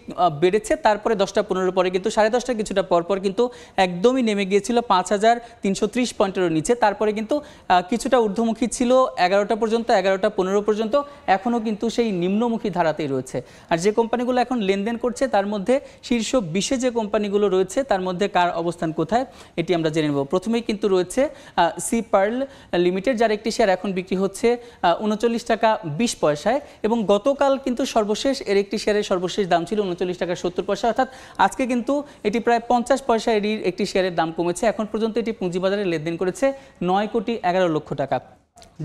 বেড়েছে। তারপরে 10টা 15 পরে কিন্তু 10:30টা কিছুটা পরপর কিন্তু একদমই নেমে গিয়েছিল 5330 পয়েন্টেরও নিচে। তারপরে কিন্তু কিছুটা ঊর্ধ্বমুখী ছিল 11টা পর্যন্ত, 11টা 15 পর্যন্ত, এখনও কিন্তু সেই নিম্নমুখী ধারাতেই রয়েছে। আর যে কোম্পানিগুলো এখন লেনদেন করছে তার মধ্যে শীর্ষ 20-এ যে কোম্পানিগুলো রয়েছে তার মধ্যে কার অবস্থান কোথায় এটি আমরা জেনে নেব। প্রথমেই কিন্তু রয়েছে সি পার্ল লিমিটেড, যার একটি শেয়ার এখন বিক্রি হচ্ছে 39 টাকা 20 পয়সায় এবং গতকাল কিন্তু সর্বশেষ এর একটি শেয়ারের সর্বশেষ দাম ছিল 39 টাকা 70 পয়সা, অর্থাৎ আজকে কিন্তু এটি প্রায় 50 পয়সা এর একটি শেয়ারের দাম কমেছে। এখন পর্যন্ত এটি পুঁজিবাজারে লেনদেন করেছে 9 কোটি 11 লক্ষ টাকা।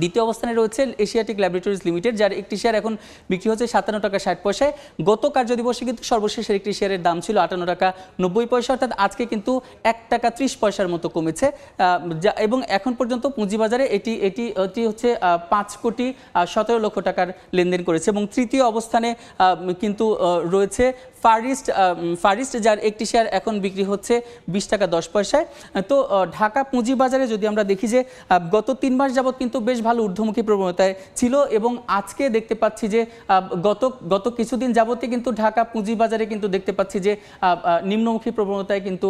দ্বিতীয় অবস্থানে রয়েছে এশিয়াটিক ল্যাবরেটরিজ লিমিটেড, যার একটি শেয়ার এখন বিক্রি হচ্ছে 57 টাকা 60 পয়সায়। গত কার্যদিবসে কিন্তু সর্বশেষের একটি শেয়ারের দাম ছিল 58 টাকা 90 পয়সা, অর্থাৎ আজকে কিন্তু 1 টাকা 30 পয়সার মতো কমেছে। এবং এখন পর্যন্ত পুঁজিবাজারে এটি হচ্ছে 5 কোটি 17 লক্ষ টাকার লেনদেন করেছে। এবং তৃতীয় অবস্থানে কিন্তু রয়েছে ফারিস্ট, যার একটি শেয়ার এখন বিক্রি হচ্ছে 20 টাকা 10 পয়সায়। তো ঢাকা পুঁজিবাজারে যদি আমরা দেখি যে গত 3 মাস যাবত কিন্তু বেশ ভালো ঊর্ধ্বমুখী প্রবণতায় ছিল এবং আজকে দেখতে পাচ্ছি যে গত কিছুদিন যাবতই কিন্তু ঢাকা পুঁজিবাজারে কিন্তু দেখতে পাচ্ছি যে নিম্নমুখী প্রবণতায় কিন্তু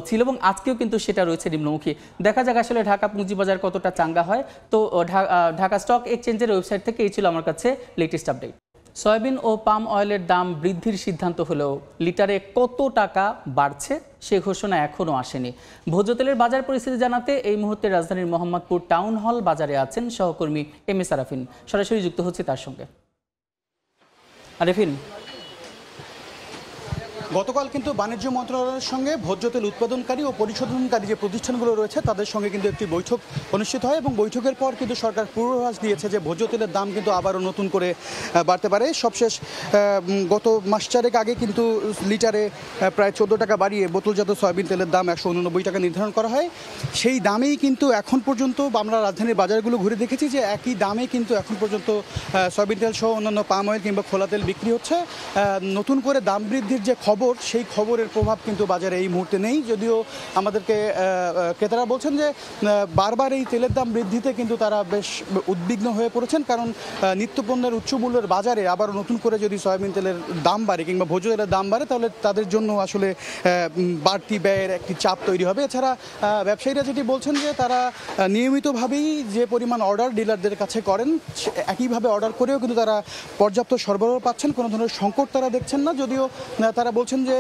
ছিল এবং আজকেও কিন্তু সেটা রয়েছে নিম্নমুখী। দেখা যাক আসলে ঢাকা পুঁজিবাজার কতটা চাঙ্গা হয়। তো ঢাকা স্টক এক্সচেঞ্জের ওয়েবসাইট থেকে এই ছিল আমার কাছে লেটেস্ট আপডেট। সয়াবিন ও পাম অয়েলের দাম বৃদ্ধির সিদ্ধান্ত হলেও লিটারে কত টাকা বাড়ছে সে ঘোষণা এখনও আসেনি। ভোজ্য তেলের বাজার পরিস্থিতি জানাতে এই মুহূর্তে রাজধানীর মোহাম্মদপুর টাউন হল বাজারে আছেন সহকর্মী MS আরাফিন। সরাসরি যুক্ত হচ্ছে তার সঙ্গে। আরাফিন, গতকাল কিন্তু বাণিজ্য মন্ত্রণালয়ের সঙ্গে ভোজ্য তেল উৎপাদনকারী ও পরিশোধনকারী যে প্রতিষ্ঠানগুলো রয়েছে তাদের সঙ্গে কিন্তু একটি বৈঠক অনুষ্ঠিত হয় এবং বৈঠকের পর কিন্তু সরকার পূর্বাভাস দিয়েছে যে ভোজ্য তেলের দাম কিন্তু আবারও নতুন করে বাড়তে পারে। সবশেষ গত মাস চারেক আগে কিন্তু লিটারে প্রায় 14 টাকা বাড়িয়ে বোতলজাত সয়াবিন তেলের দাম 189 টাকা নির্ধারণ করা হয়। সেই দামেই কিন্তু এখন পর্যন্ত আমরা রাজধানীর বাজারগুলো ঘুরে দেখেছি যে একই দামে কিন্তু এখন পর্যন্ত সয়াবিন তেল সহ অন্যান্য পাম অয়েল কিংবা খোলা তেল বিক্রি হচ্ছে। নতুন করে দাম বৃদ্ধির যে খবর, সেই খবরের প্রভাব কিন্তু বাজারে এই মুহূর্তে নেই। যদিও আমাদেরকে ক্রেতারা বলছেন যে বারবার এই তেলের দাম বৃদ্ধিতে কিন্তু তারা বেশ উদ্বিগ্ন হয়ে পড়েছেন, কারণ নিত্যপণ্যের উচ্চ মূল্যের বাজারে আবার নতুন করে যদি সয়াবিন তেলের দাম বাড়ে কিংবা ভোজ্য তেলের দাম বাড়ে তাহলে তাদের জন্য আসলে বাড়তি ব্যয়ের একটি চাপ তৈরি হবে। এছাড়া ব্যবসায়ীরা যেটি বলছেন যে তারা নিয়মিতভাবেই যে পরিমাণ অর্ডার ডিলারদের কাছে করেন একইভাবে অর্ডার করেও কিন্তু তারা পর্যাপ্ত সরবরাহ পাচ্ছেন, কোনো ধরনের সংকট তারা দেখছেন না। যদিও তারা বলছেন যে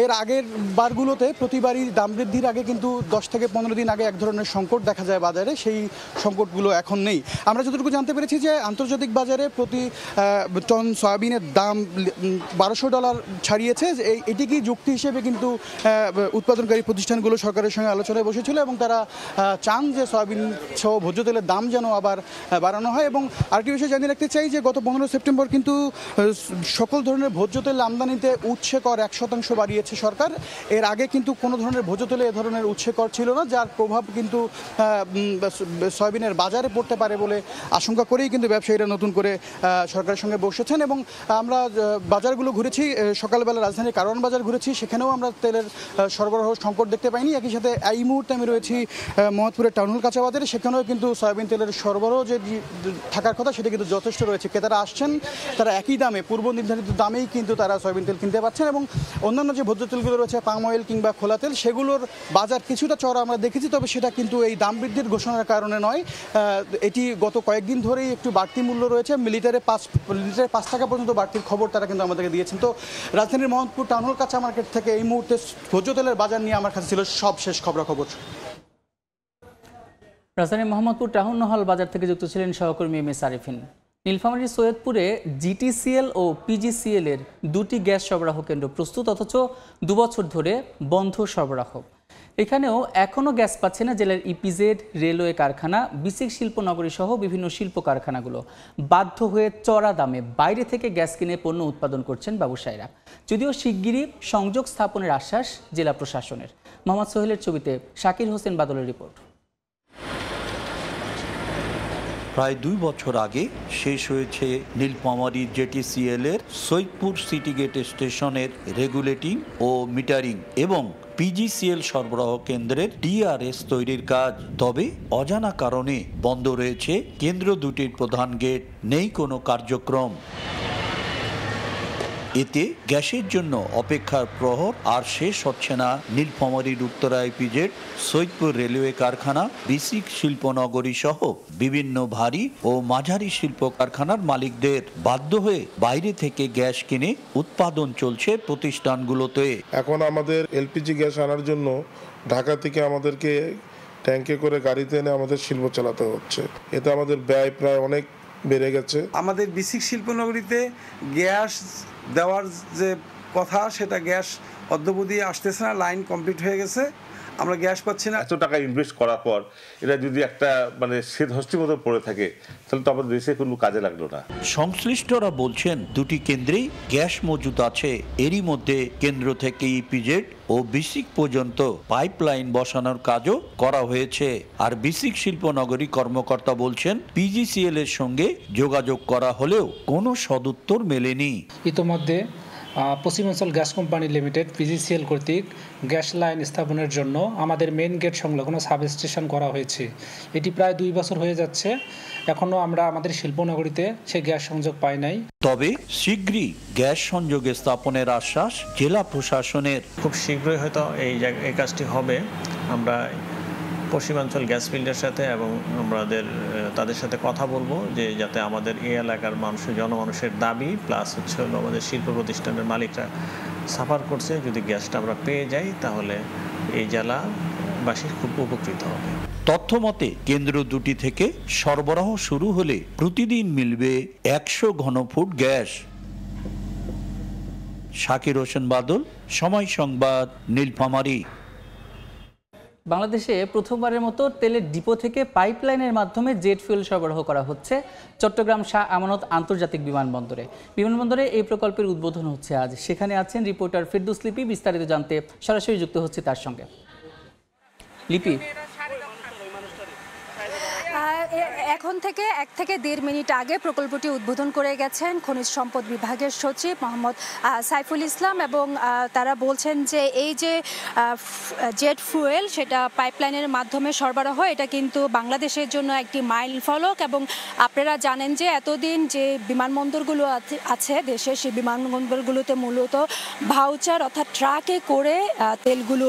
এর আগের বারগুলোতে প্রতিবারই দাম বৃদ্ধির আগে কিন্তু 10 থেকে 15 দিন আগে এক ধরনের সংকট দেখা যায় বাজারে, সেই সংকটগুলো এখন নেই। আমরা যতটুকু জানতে পেরেছি যে আন্তর্জাতিক বাজারে প্রতি টন সয়াবিনের দাম $1200 ছাড়িয়েছে। এটি কি যুক্তি হিসেবে কিন্তু উৎপাদনকারী প্রতিষ্ঠানগুলো সরকারের সঙ্গে আলোচনায় বসেছিল এবং তারা চান যে সয়াবিন সহ ভোজ্য তেলের দাম যেন আবার বাড়ানো হয়। এবং আরেকটি বিষয় জানিয়ে রাখতে চাই যে গত 15 সেপ্টেম্বর কিন্তু সকল ধরনের ভোজ্য তেল আমদানিতে উৎসে কর 1% বাড়িয়েছে সরকার। এর আগে কিন্তু কোনো ধরনের ভোজ্য তেলে এ ধরনের উৎসে কর ছিল না, যার প্রভাব কিন্তু সয়াবিনের বাজারে পড়তে পারে বলে আশঙ্কা করেই কিন্তু ব্যবসায়ীরা নতুন করে সরকারের সঙ্গে বসেছেন। এবং আমরা বাজারগুলো ঘুরেছি, সকালবেলা রাজধানীর কারওয়ান বাজার ঘুরেছি, সেখানেও আমরা তেলের সরবরাহ সংকট দেখতে পাইনি। একই সাথে এই মুহূর্তে আমি রয়েছি মোহাম্মদপুরের টাউন হল কাঁচা বাজারে, সেখানেও কিন্তু সয়াবিন তেলের সরবরাহ যে থাকার কথা সেটা কিন্তু যথেষ্ট রয়েছে। ক্রেতারা আসছেন, তারা একই দামে পূর্ব নির্ধারিত দামেই কিন্তু তারা সয়াবিন তেল কিনতে পারছেন। এবং অন্যান্য যে ভোজ্য তেলগুলো রয়েছে পাম অয়েল কিংবা খোলা তেল, সেগুলোর বাজার কিছুটা চড়া আমরা দেখেছি, তবে সেটা কিন্তু এই দাম বৃদ্ধির ঘোষণার কারণে নয়। এটি গত কয়েকদিন ধরেই একটু বাড়তি মূল্য রয়েছে, লিটারে 5 টাকা পর্যন্ত বাড়তির খবর তারা কিন্তু আমাদেরকে দিয়েছেন। তো রাজধানীর মোহাম্মদপুর টাউন হল কাঁচা মার্কেট থেকে এই মুহূর্তে ভোজ্য তেলের বাজার নিয়ে আমার কাছে ছিল সব শেষ খবরাখবর। রাজধানীর মোহাম্মদপুর টাউন হল বাজার থেকে যুক্ত ছিলেন সহকর্মী MS আরিফিন। নীলফামারীর সৈয়দপুরে জিটিসিএল ও পিজিসিএল এর দুটি গ্যাস সরবরাহ কেন্দ্র প্রস্তুত, অথচ 2 বছর ধরে বন্ধ সরবরাহ। এখানেও এখনও গ্যাস পাচ্ছে না জেলার ইপিজেড, রেলওয়ে কারখানা, বিসিক শিল্পনগরী সহ বিভিন্ন শিল্প কারখানাগুলো। বাধ্য হয়ে চড়া দামে বাইরে থেকে গ্যাস কিনে পণ্য উৎপাদন করছেন ব্যবসায়ীরা। যদিও শিগগিরই সংযোগ স্থাপনের আশ্বাস জেলা প্রশাসনের। মোহাম্মদ সোহেলের ছবিতে শাকির হোসেন বাদলের রিপোর্ট। প্রায় 2 বছর আগে শেষ হয়েছে নীলফামারী জেটিসিএল এর সৈয়দপুর সিটি গেট স্টেশনের রেগুলেটিং ও মিটারিং এবং পিজিসিএল সরবরাহ কেন্দ্রের ডিআরএস তৈরির কাজ। তবে অজানা কারণে বন্ধ রয়েছে কেন্দ্র দুটির প্রধান গেট, নেই কোনো কার্যক্রম। এতে গ্যাসের জন্য অপেক্ষার প্রহর আর শেষ হচ্ছে না নীলফামারীর উত্তরা ইপিজেড, সৈয়দপুর রেলওয়ে কারখানা, বিসিক শিল্পনগরী সহ বিভিন্ন ভারী ও মাঝারি শিল্প কারখানার মালিকদের। বাধ্য হয়ে বাইরে থেকে গ্যাস কিনে উৎপাদন চলছে প্রতিষ্ঠানগুলোতে। এখন আমাদের এলপিজি গ্যাস আনার জন্য ঢাকা থেকে আমাদেরকে ট্যাঙ্কে করে গাড়িতে এনে আমাদের শিল্প চালাতে হচ্ছে। এতে আমাদের ব্যয় প্রায় অনেক বেড়ে গেছে। আমাদের বিসিক শিল্পনগরীতে গ্যাস দেওয়ার যে কথা, সেটা গ্যাস অদ্যাবধি আসতেছে না, লাইন কমপ্লিট হয়ে গেছে, আমরা গ্যাস পাচ্ছি না। এত টাকা ইনভেস্ট করার পর এটা যদি একটা শীত হস্তির মতো পড়ে থাকে, তাহলে তো আমাদের দেশে কোনো কাজে লাগলো না। সংশ্লিষ্টরা বলছেন দুটি কেন্দ্রেই গ্যাস মজুত আছে। এরই মধ্যে কেন্দ্র থেকে ইপিজেড ও বিসিক পর্যন্ত পাইপলাইন বসানোর কাজও করা হয়েছে। আর বিসিক শিল্পনগরী কর্মকর্তা বলছেন পিজিসিএল এর সঙ্গে যোগাযোগ করা হলেও কোনো সদুত্তর মেলেনি। ইতোমধ্যে পশ্চিমাঞ্চল গ্যাস কোম্পানি লিমিটেড পিজিসিএল কর্তৃক গ্যাস লাইন স্থাপনের জন্য আমাদের মেইন গেট সংলগ্ন সাবস্টেশন করা হয়েছে। এটি প্রায় 2 বছর হয়ে যাচ্ছে, এখনও আমরা আমাদের শিল্পনগরীতে সেই গ্যাস সংযোগ পাই নাই। তবে শীঘ্রই গ্যাস সংযোগে স্থাপনের আশ্বাস জেলা প্রশাসনের। খুব শীঘ্রই হয়তো এই কাজটি হবে। আমরা পশ্চিমাঞ্চল গ্যাস ফিল্ডের সাথে এবং তাদের সাথে কথা বলবো যে যাতে আমাদের এই এলাকার জনমানুষের দাবি প্লাস হলো আমাদের শিল্প প্রতিষ্ঠানের মালিকরা সাফার করছে, যদি গ্যাসটা আমরা পেয়ে যাই তাহলে এই জেলাবাসী খুব উপকৃত হবে। তথ্য মতে কেন্দ্র দুটি থেকে সরবরাহ শুরু হলে প্রতিদিন মিলবে 100 ঘনফুট গ্যাস। শাকির হোসেন বাদল, সময় সংবাদ, নীলফামারী। বাংলাদেশে প্রথমবারের মতো তেলের ডিপো থেকে পাইপলাইনের মাধ্যমে জেট ফুয়েল সরবরাহ করা হচ্ছে চট্টগ্রাম শাহ আমানত আন্তর্জাতিক বিমানবন্দরে। বিমানবন্দরে এই প্রকল্পের উদ্বোধন হচ্ছে আজ। সেখানে আছেন রিপোর্টার ফেরদৌস লিপি। বিস্তারিত জানতে সরাসরি যুক্ত হচ্ছে তার সঙ্গে। লিপি, এখন থেকে 1 থেকে 1.5 মিনিট আগে প্রকল্পটি উদ্বোধন করে গেছেন খনিজ সম্পদ বিভাগের সচিব মোহাম্মদ সাইফুল ইসলাম, এবং তারা বলছেন যে এই যে জেট ফুয়েল সেটা পাইপলাইনের মাধ্যমে সরবরাহ, এটা কিন্তু বাংলাদেশের জন্য একটি মাইল ফলক। এবং আপনারা জানেন যে এতদিন যে বিমানবন্দরগুলো আছে দেশে, সেই বিমানবন্দরগুলোতে মূলত ভাউচার অর্থাৎ ট্রাকে করে তেলগুলো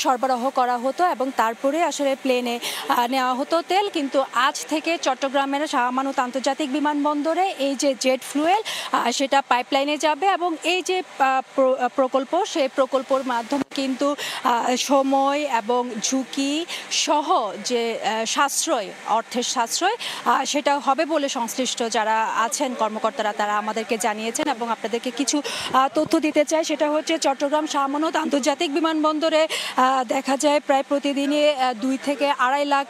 সরবরাহ করা হতো এবং তারপরে আসলে প্লেনে নেওয়া হতো তেল। কিন্তু আজ থেকে চট্টগ্রামের শাহ আমানত আন্তর্জাতিক বিমানবন্দরে এই যে জেট ফুয়েল সেটা পাইপলাইনে যাবে, এবং এই যে প্রকল্প, সেই প্রকল্পের মাধ্যমে কিন্তু সময় এবং ঝুঁকি সহ যে সাশ্রয়, অর্থের সাশ্রয়, সেটা হবে বলে সংশ্লিষ্ট যারা আছেন কর্মকর্তারা তারা আমাদেরকে জানিয়েছেন। এবং আপনাদেরকে কিছু তথ্য দিতে চাই, সেটা হচ্ছে চট্টগ্রাম শাহ আমানত আন্তর্জাতিক বিমানবন্দরে দেখা যায় প্রায় প্রতিদিনই 2 থেকে 2.5 লাখ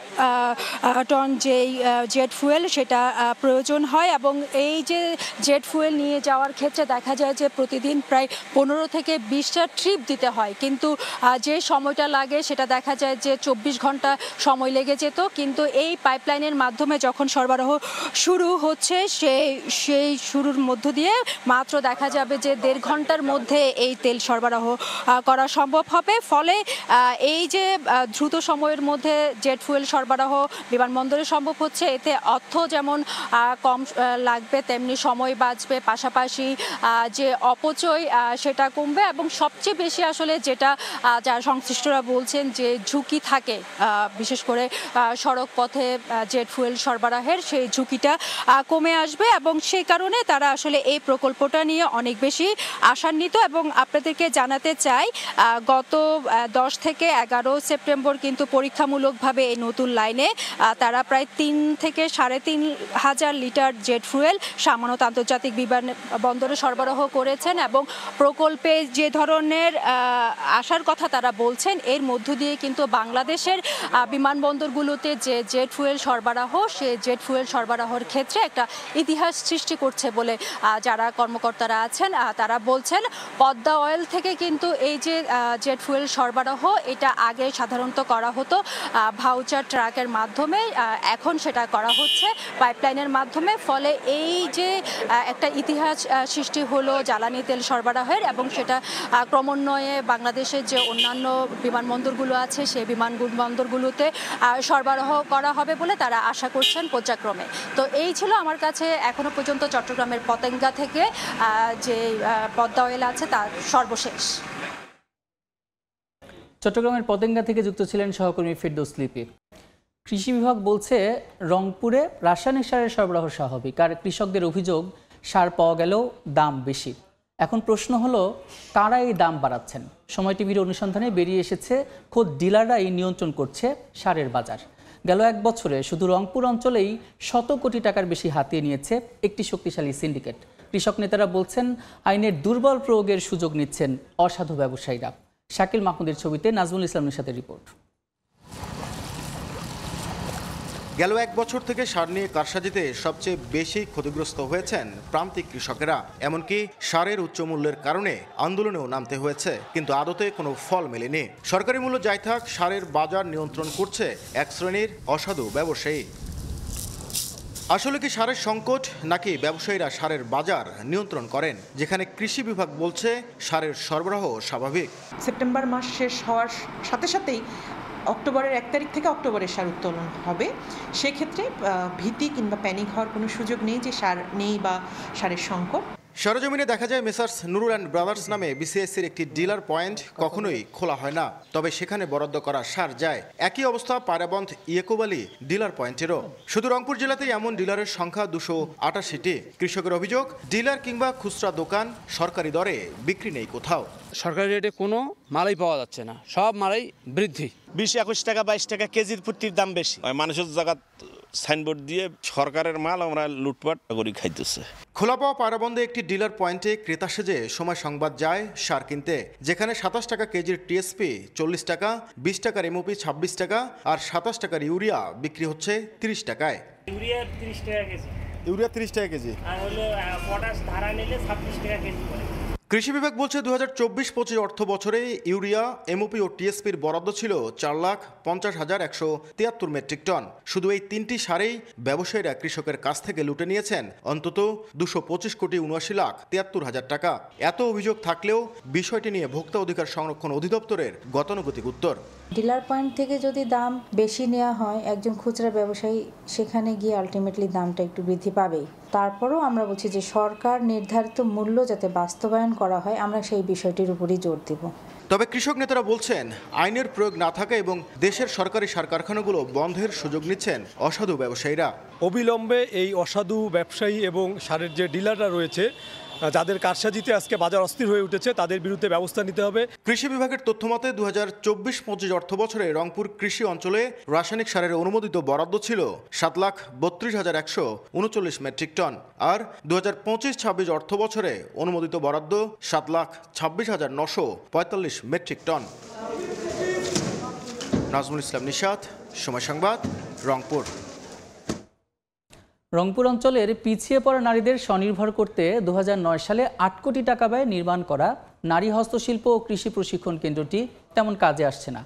টন যেই জেট ফুয়েল সেটা প্রয়োজন হয়। এবং এই যে জেট ফুয়েল নিয়ে যাওয়ার ক্ষেত্রে দেখা যায় যে প্রতিদিন প্রায় 15 থেকে 20টা ট্রিপ দিতে হয়, কিন্তু যে সময়টা লাগে সেটা দেখা যায় যে 24 ঘন্টা সময় লেগে যেত। কিন্তু এই পাইপলাইনের মাধ্যমে যখন সরবরাহ শুরু হচ্ছে সেই শুরুর মধ্য দিয়ে মাত্র দেখা যাবে যে 1.5 ঘন্টার মধ্যে এই তেল সরবরাহ করা সম্ভব হবে। ফলে এই যে দ্রুত সময়ের মধ্যে জেট ফুয়েল সরবরাহ বিমানবন্দরে সম্ভব হচ্ছে, এতে অর্থ যেমন কম লাগবে তেমনি সময় বাঁচবে, পাশাপাশি যে অপচয় সেটা কমবে। এবং সবচেয়ে বেশি আসলে যেটা যেটা যারা সংশ্লিষ্টরা বলছেন যে ঝুঁকি থাকে, বিশেষ করে সড়ক পথে জেট ফুয়েল সরবরাহের সেই ঝুঁকিটা কমে আসবে এবং সেই কারণে তারা আসলে এই প্রকল্পটা নিয়ে অনেক বেশি আশান্বিত। এবং আপনাদেরকে জানাতে চাই, গত 10 থেকে 11 সেপ্টেম্বর কিন্তু পরীক্ষামূলকভাবে এই নতুন লাইনে তারা প্রায় 3 থেকে 3,500 লিটার জেট ফুয়েল সামানত আন্তর্জাতিক বিমানবন্দরে সরবরাহ করেছেন এবং প্রকল্পে যে ধরনের আসার কথা তারা বলছেন এর মধ্য দিয়ে কিন্তু বাংলাদেশের বিমানবন্দরগুলোতে যে জেট ফুয়েল সরবরাহ, সেই জেট ফুয়েল সরবরাহের ক্ষেত্রে একটা ইতিহাস সৃষ্টি করছে বলে যারা কর্মকর্তারা আছেন তারা বলছেন। পদ্মা অয়েল থেকে কিন্তু এই যে জেট ফুয়েল সরবরাহ এটা আগে সাধারণত করা হতো ভাউচার ট্রাকের মাধ্যমে, এখন সেটা করা হচ্ছে পাইপলাইনের মাধ্যমে। ফলে এই যে একটা ইতিহাস সৃষ্টি হলো জ্বালানি তেল সরবরাহের এবং সেটা ক্রমান্বয়ে বাংলাদেশের যে অন্যান্য বিমানবন্দরগুলো আছে সেই বিমানবন্দরগুলোতে সরবরাহ করা হবে বলে তারা আশা করছেন পর্যায়ক্রমে। তো এই ছিল আমার কাছে এখনো পর্যন্ত চট্টগ্রামের পতেঙ্গা থেকে যে পদ্মা অয়েল আছে তার সর্বশেষ। চট্টগ্রামের পতেঙ্গা থেকে যুক্ত ছিলেন সহকর্মী ফিরদৌস লিপি। কৃষি বিভাগ বলছে রংপুরে রাসায়নিক সারের সরবরাহ স্বাভাবিক, আর কৃষকদের অভিযোগ সার পাওয়া গেলেও দাম বেশি। এখন প্রশ্ন হলো কারা এই দাম বাড়াচ্ছেন? সময় টিভির অনুসন্ধানে বেরিয়ে এসেছে খোদ ডিলাররাই নিয়ন্ত্রণ করছে সারের বাজার। গেল 1 বছরে শুধু রংপুর অঞ্চলেই 100 কোটি টাকার বেশি হাতিয়ে নিয়েছে একটি শক্তিশালী সিন্ডিকেট। কৃষক নেতারা বলছেন আইনের দুর্বল প্রয়োগের সুযোগ নিচ্ছেন অসাধু ব্যবসায়ীরা। শাকিল মাহমুদের ছবিতে নাজমুল ইসলামের সাথে রিপোর্ট। গেল 1 বছর থেকে সার নিয়ে কারসাজিতে সবচেয়ে বেশি ক্ষতিগ্রস্ত হয়েছেন প্রান্তিক কৃষকেরা। এমনকি সারের উচ্চ মূল্যের কারণে আন্দোলনেও নামতে হয়েছে, কিন্তু আদতে কোনো ফল মেলেনি। সরকারি মূল্য যাই থাক, সারের বাজার নিয়ন্ত্রণ করছে এক শ্রেণীর অসাধু ব্যবসায়ী। আসলে কি সারের সংকট, নাকি ব্যবসায়ীরা সারের বাজার নিয়ন্ত্রণ করেন? যেখানে কৃষি বিভাগ বলছে সারের সরবরাহ স্বাভাবিক। সেপ্টেম্বর মাস শেষ হওয়ার সাথে সাথেই অক্টোবরের 1 তারিখ থেকে অক্টোবরের সার উত্তোলন হবে। সেক্ষেত্রে ভীতি কিংবা প্যানিক হওয়ার কোনো সুযোগ নেই যে সার নেই বা সারের সংকট। সরেজমিনে দেখা যায় মেসার্স নুরুল অ্যান্ড ব্রাদার্স নামে বিসিএসসির একটি ডিলার পয়েন্ট কখনোই খোলা হয় না, তবে সেখানে বরাদ্দ করা সার যায়। একই অবস্থা পায়রাবন্ধ ইয়েকুবালি ডিলার পয়েন্টেরও। শুধু রংপুর জেলাতেই এমন ডিলারের সংখ্যা 288টি। কৃষকের অভিযোগ, ডিলার কিংবা খুচরা দোকান সরকারি দরে বিক্রি নেই কোথাও। সরকারি রেটে কোনো মালাই পাওয়া যাচ্ছে না, সব মালাই বৃদ্ধি। 20-21 টাকা 22 টাকা কেজির প্রতির দাম বেশি। মানুষের জায়গা সাইনবোর্ড দিয়ে সরকারের মাল আমরা লুটপাট করে খাইতেছে। খোলা পাওয়া পায়রাবন্ধে একটি ডিলার পয়েন্টে ক্রেতা সেজে সময় সংবাদ যায় সার কিনতে, যেখানে 27 টাকা কেজির টিএসপি 40 টাকা, 20 টাকার এমওপি 26 টাকা আর 27 টাকার ইউরিয়া বিক্রি হচ্ছে 30 টাকায়। ইউরিয়া 30 টাকা কেজি। ইউরিয়া 30 টাকা কেজি। আর হলো পটাশ ধারা নিলে 26 টাকা কেজি পড়ে। কৃষি বিভাগ বলছে 2024-25 অর্থ বছরে ইউরিয়া, এমওপি ও টিএসপির বরাদ্দ ছিল 4,50,173 মেট্রিক টন। শুধু এই 3টি সারেই ব্যবসায়ীরা কৃষকের কাছ থেকে লুটে নিয়েছেন অন্তত 225,79,73,000 টাকা। এত অভিযোগ থাকলেও বিষয়টি নিয়ে ভোক্তা অধিকার সংরক্ষণ অধিদপ্তরের গতানুগতিক উত্তর, ডিলার পয়েন্ট থেকে যদি দাম বেশি নেওয়া হয়, একজন খুচরা ব্যবসায়ী সেখানে গিয়ে আলটিমেটলি দামটা একটু বৃদ্ধি পাবেই। তারপরও আমরা বলছি যে সরকার নির্ধারিত মূল্য যাতে বাস্তবায়ন করা হয়, আমরা সেই বিষয়টির উপরই জোর দেব। তবে কৃষক নেতারা বলছেন আইনের প্রয়োগ না থাকা এবং দেশের সরকারি সার কারখানাগুলো বন্ধের সুযোগ নিচ্ছেন অসাধু ব্যবসায়ীরা। অবিলম্বে এই অসাধু ব্যবসায়ী এবং সারের যে ডিলাররা রয়েছে, যাদের কারসাজিতে আজকে বাজার অস্থির হয়ে উঠেছে, তাদের বিরুদ্ধে ব্যবস্থা নিতে হবে। কৃষি বিভাগের তথ্যমতে 2024-25 অর্থ বছরে রংপুর কৃষি অঞ্চলে রাসায়নিক সারের অনুমোদিত বরাদ্দ ছিল 7,32,139 মেট্রিক টন, আর 2025-26 অর্থ বছরে অনুমোদিত বরাদ্দ 7,26,945 মেট্রিক টন। নাজমুল ইসলাম নিশাত, সময় সংবাদ, রংপুর। রংপুর অঞ্চলের পিছিয়ে পড়া নারীদের স্বনির্ভর করতে 2009 সালে 8 কোটি টাকা ব্যয়ে নির্মাণ করা নারী হস্তশিল্প ও কৃষি প্রশিক্ষণ কেন্দ্রটি তেমন কাজে আসছে না।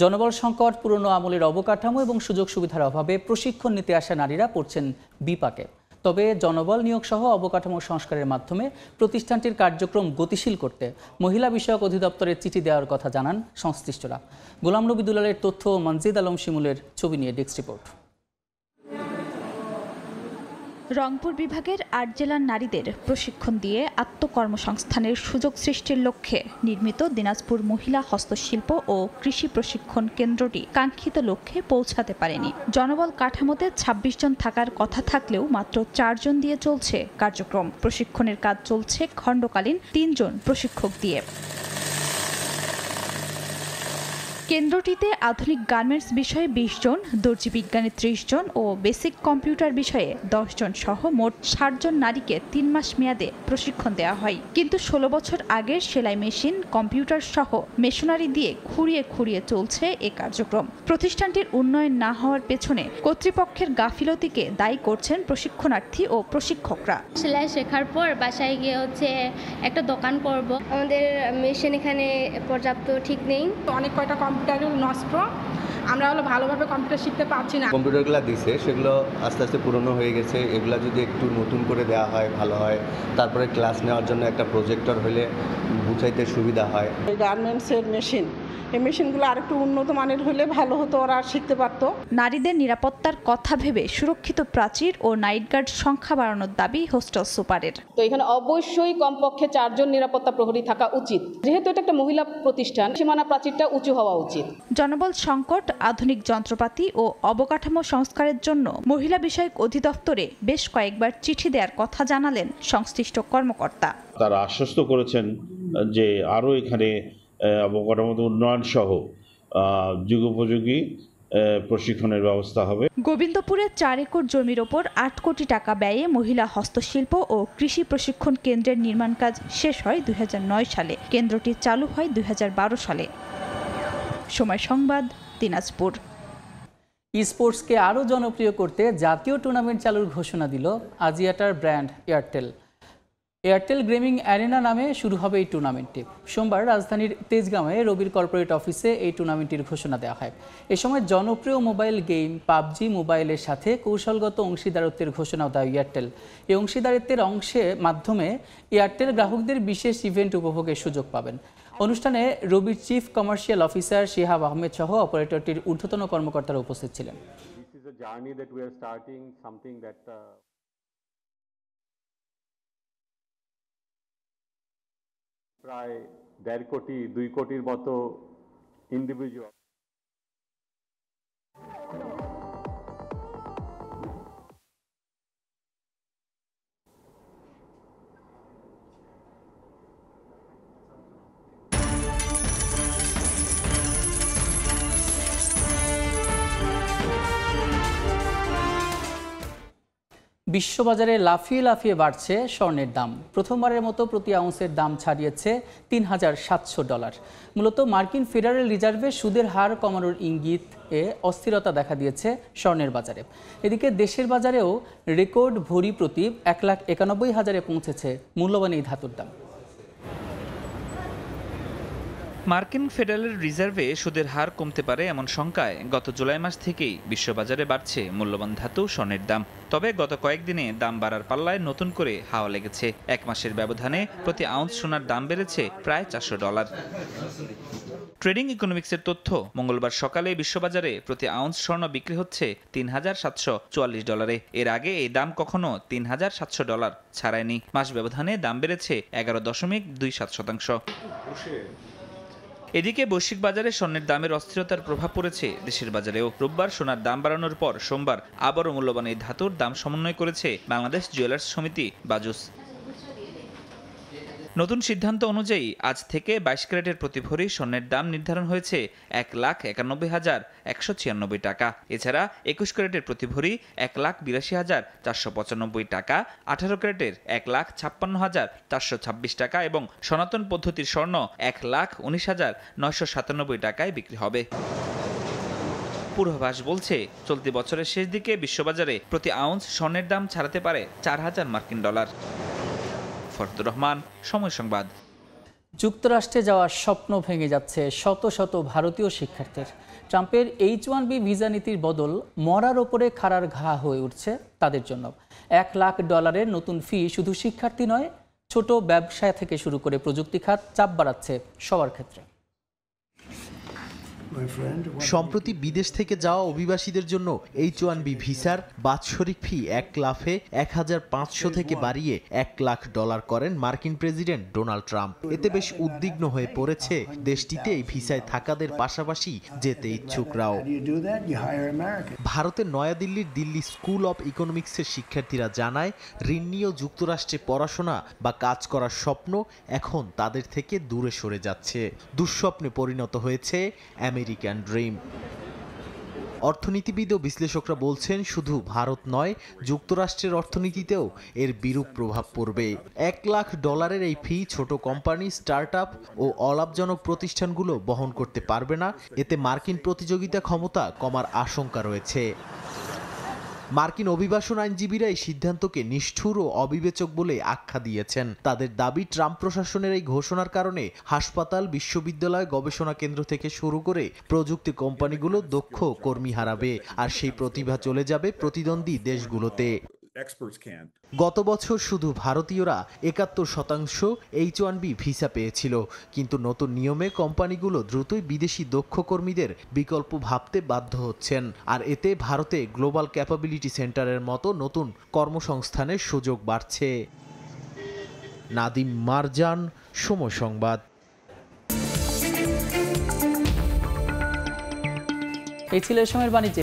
জনবল সংকট, পুরনো আমলের অবকাঠামো এবং সুযোগ সুবিধার অভাবে প্রশিক্ষণ নিতে আসা নারীরা পড়ছেন বিপাকে। তবে জনবল নিয়োগ সহ অবকাঠামো সংস্কারের মাধ্যমে প্রতিষ্ঠানটির কার্যক্রম গতিশীল করতে মহিলা বিষয়ক অধিদপ্তরের চিঠি দেওয়ার কথা জানান সংশ্লিষ্টরা। গোলাম নবী দুলালের তথ্য, মনজিদ আলম শিমুলের ছবি নিয়ে ডেস্ক রিপোর্ট। রংপুর বিভাগের ৮ জেলার নারীদের প্রশিক্ষণ দিয়ে আত্মকর্মসংস্থানের সুযোগ সৃষ্টির লক্ষ্যে নির্মিত দিনাজপুর মহিলা হস্তশিল্প ও কৃষি প্রশিক্ষণ কেন্দ্রটি কাঙ্ক্ষিত লক্ষ্যে পৌঁছাতে পারেনি। জনবল কাঠামোতে ২৬ জন থাকার কথা থাকলেও মাত্র ৪ জন দিয়ে চলছে কার্যক্রম। প্রশিক্ষণের কাজ চলছে খণ্ডকালীন ৩ জন প্রশিক্ষক দিয়ে। কেন্দ্রটিতে আধুনিক গার্মেন্টস বিষয়ে ২০ জন, দর্জি বিজ্ঞানে ৩০ জন ও বেসিক কম্পিউটার বিষয়ে ১০ জন সহ মোট ৬০ জন নারীকে ৩ মাস মেয়াদে প্রশিক্ষণ দেওয়া হয়। কিন্তু ১৬ বছর আগের সেলাই মেশিন, কম্পিউটার সহ মেশিনারি দিয়ে খুঁড়িয়ে খুঁড়িয়ে চলছে এ কার্যক্রম। প্রতিষ্ঠানটির উন্নয়ন না হওয়ার পেছনে কর্তৃপক্ষের গাফিলতিকে দায়ী করছেন প্রশিক্ষণার্থী ও প্রশিক্ষকরা। সেলাই শেখার পর বাসায় গিয়ে একটা দোকান করব। আমাদের মেশিন এখানে পর্যাপ্ত ঠিক নেই, অনেক কয়টা কম্পিউটার নষ্ট, আমরা ভালোভাবে কম্পিউটার শিখতে পারছি না। কম্পিউটারগুলো দিছে সেগুলো আস্তে আস্তে পুরনো হয়ে গেছে, এগুলো যদি একটু নতুন করে দেওয়া হয় ভালো হয়। তারপরে ক্লাস নেওয়ার জন্য একটা প্রজেক্টর হলে বুঝাইতে সুবিধা হয়। গার্মেন্টসের মেশিন, এই মেশিনগুলো আরেকটু উন্নত মানের হলে ভালো হতো, ওরা শিখতে পারতো। নারীদের নিরাপত্তার কথা ভেবে সুরক্ষিত প্রাচীর ও নাইট গার্ড সংখ্যা বাড়ানোর দাবি হোস্টেল সুপারের। তো এখানে অবশ্যই কমপক্ষে ৪ জন নিরাপত্তা প্রহরী থাকা উচিত। যেহেতু এটা একটা মহিলা প্রতিষ্ঠান, সীমানা প্রাচীরটা উঁচু হওয়া উচিত। জনবল সংকট, আধুনিক যন্ত্রপাতি ও অবকাঠামো সংস্কারের জন্য মহিলা বিষয়ক অধিদপ্তরে বেশ কয়েকবার চিঠি দেওয়ার কথা জানালেন সংশ্লিষ্ট কর্মকর্তা। তারা আশ্বস্ত করেছেন যে আরও এখানে অবকাঠামো উন্নয়ন সহ যুগোপযোগী প্রশিক্ষণের ব্যবস্থা হবে। গোবিন্দপুরে ৪ একর জমির ওপর ৮ কোটি টাকা ব্যয়ে মহিলা হস্তশিল্প ও কৃষি প্রশিক্ষণ কেন্দ্রের নির্মাণ কাজ শেষ হয় ২০০৯ সালে। কেন্দ্রটি চালু হয় ২০১২ সালে। সময় সংবাদ, দিনাজপুর। স্পোর্টসকে আরও জনপ্রিয় করতে জাতীয় টুর্নামেন্ট চালুর ঘোষণা দিল আজিয়াটার brand Airtel. Airtel gaming arena নামে শুরু হবে এই টুর্নামেন্টটি। সোমবার রাজধানীর তেজগাঁওয়ে রবির কর্পোরেট অফিসে এই টুর্নামেন্টটির ঘোষণা দেওয়া হয়। এ সময় জনপ্রিয় মোবাইল গেম পাবজি মোবাইলের সাথে কৌশলগত অংশীদারত্বের ঘোষণাও দেয় এয়ারটেল। এই অংশীদারিত্বের মাধ্যমে এয়ারটেল গ্রাহকদের বিশেষ ইভেন্ট উপভোগের সুযোগ পাবেন। অনুষ্ঠানে রবির chief commercial officer Shihab Ahmed সহ অপারেটরটির ঊর্ধ্বতন কর্মকর্তারা উপস্থিত ছিলেন। প্রায় ১.৫ কোটি ২ কোটির মতো ইন্ডিভিজুয়াল বিশ্ববাজারে লাফিয়ে লাফিয়ে বাড়ছে স্বর্ণের দাম। প্রথমবারের মতো প্রতি আউন্সের দাম ছাড়িয়েছে $৩,৭০০। মূলত মার্কিন ফেডারেল রিজার্ভের সুদের হার কমানোর ইঙ্গিতে অস্থিরতা দেখা দিয়েছে স্বর্ণের বাজারে। এদিকে দেশের বাজারেও রেকর্ড ভরি প্রতি ১,৯১,০০০ পৌঁছেছে মূল্যবান এই ধাতুর দাম। মার্কিন ফেডারেল রিজার্ভে সুদের হার কমতে পারে এমন শঙ্কায় গত জুলাই মাস থেকেই বিশ্ববাজারে বাড়ছে মূল্যবান ধাতু স্বর্ণের দাম। তবে গত কয়েকদিনে দাম বাড়ার পাল্লায় নতুন করে হাওয়া লেগেছে। এক মাসের ব্যবধানে প্রতি আউন্স সোনার দাম বেড়েছে প্রায় $৪০০। ট্রেডিং ইকোনমিক্সের তথ্য, মঙ্গলবার সকালে বিশ্ববাজারে প্রতি আউন্স স্বর্ণ বিক্রি হচ্ছে $৩,৭৪৪। এর আগে এই দাম কখনো $৩,৭০০ ছাড়ায়নি। মাস ব্যবধানে দাম বেড়েছে ১১.২৭%। এদিকে বৈশ্বিক বাজারে স্বর্ণের দামের অস্থিরতার প্রভাব পড়েছে দেশের বাজারেও। রোববার সোনার দাম বাড়ানোর পর সোমবার আবারও মূল্যবান এই ধাতুর দাম সমন্বয় করেছে বাংলাদেশ জুয়েলার্স সমিতি বাজুস। নতুন সিদ্ধান্ত অনুযায়ী আজ থেকে ২২ ক্যারেটের প্রতি ভরি স্বর্ণের দাম নির্ধারণ হয়েছে $১,৯১,১৯৬ টাকা। এছাড়া ২১ ক্যারেটের প্রতি ভরি $১,৮২,৪৯৫ টাকা, ১৮ ক্যারেটের $১,৫৬,৪২৬ টাকা এবং সনাতন পদ্ধতির স্বর্ণ $১,১৯,৯৯৭ টাকায় বিক্রি হবে। পূর্বাভাস বলছে চলতি বছরের শেষ দিকে বিশ্ববাজারে প্রতি আউন্স স্বর্ণের দাম ছাড়াতে পারে $৪,০০০। ফরদুর রহমান, সময় সংবাদ। যুক্তরাষ্ট্রে যাওয়ার স্বপ্ন ভেঙে যাচ্ছে শত শত ভারতীয় শিক্ষার্থীর। ট্রাম্পের H-1B ভিসা নীতির বদল মরার ওপরে খাড়ার ঘা হয়ে উঠছে তাদের জন্য। $১ লাখ নতুন ফি শুধু শিক্ষার্থী নয়, ছোট ব্যবসা থেকে শুরু করে প্রযুক্তি খাত চাপ বাড়াচ্ছে সবার ক্ষেত্রে। সম্প্রতি বিদেশ থেকে যাওয়া অভিবাসীদের জন্য H-1B ভিসার বাৎসরিক ফি 1 লাফে 1,500 থেকে বাড়িয়ে $1 লাখ করেন মার্কিন প্রেসিডেন্ট ডোনাল্ড ট্রাম্প। এতে বেশ উদ্বিগ্ন হয়ে পড়েছে দেশটিতে এই ভিসায় থাকাদের পাশাপাশি যেতে ইচ্ছুকরাও। ভারতের নয়াদিল্লির দিল্লি স্কুল অব ইকোনমিক্সের শিক্ষার্থীরা জানায়, ঋণ নিয়েও যুক্তরাষ্ট্রে পড়াশোনা বা কাজ করার স্বপ্ন এখন তাদের থেকে দূরে সরে যাচ্ছে। দুঃস্বপ্নে পরিণত হয়েছে আমেরিকান ড্রিম। অর্থনীতিবিদ ও বিশ্লেষকরা বলছেন, শুধু ভারত নয়, যুক্তরাষ্ট্রের অর্থনীতিতেও এর বিরূপ প্রভাব পড়বে। $1 লাখ এই ফি ছোট কোম্পানি, স্টার্টআপ ও অলাভজনক প্রতিষ্ঠানগুলো বহন করতে পারবে না। এতে মার্কিন প্রতিযোগিতা ক্ষমতা কমার আশঙ্কা রয়েছে। মার্কিন অভিবাসন আইনজীবীরা এই সিদ্ধান্তকে নিষ্ঠুর ও অবিবেচক বলে আখ্যা দিয়েছেন। তাদের দাবি, ট্রাম্প প্রশাসনের এই ঘোষণার কারণে হাসপাতাল, বিশ্ববিদ্যালয়, গবেষণা কেন্দ্র থেকে শুরু করে প্রযুক্তি কোম্পানিগুলো দক্ষ কর্মী হারাবে, আর সেই প্রতিভা চলে যাবে প্রতিদ্বন্দ্বী দেশগুলোতে। গত বছর শুধু ভারতীয়রা 71% H-1B ভিসা পেয়েছিল, কিন্তু নতুন নিয়মে কোম্পানিগুলো দ্রুতই বিদেশি দক্ষ কর্মীদের বিকল্প ভাবতে বাধ্য হচ্ছেন, আর এতে ভারতে গ্লোবাল ক্যাপাবিলিটি সেন্টারের মতো নতুন কর্মসংস্থানের সুযোগ বাড়ছে। নাদিম মারজান, সময় সংবাদ। এই ছিল এ সময়ের বাণিজ্য।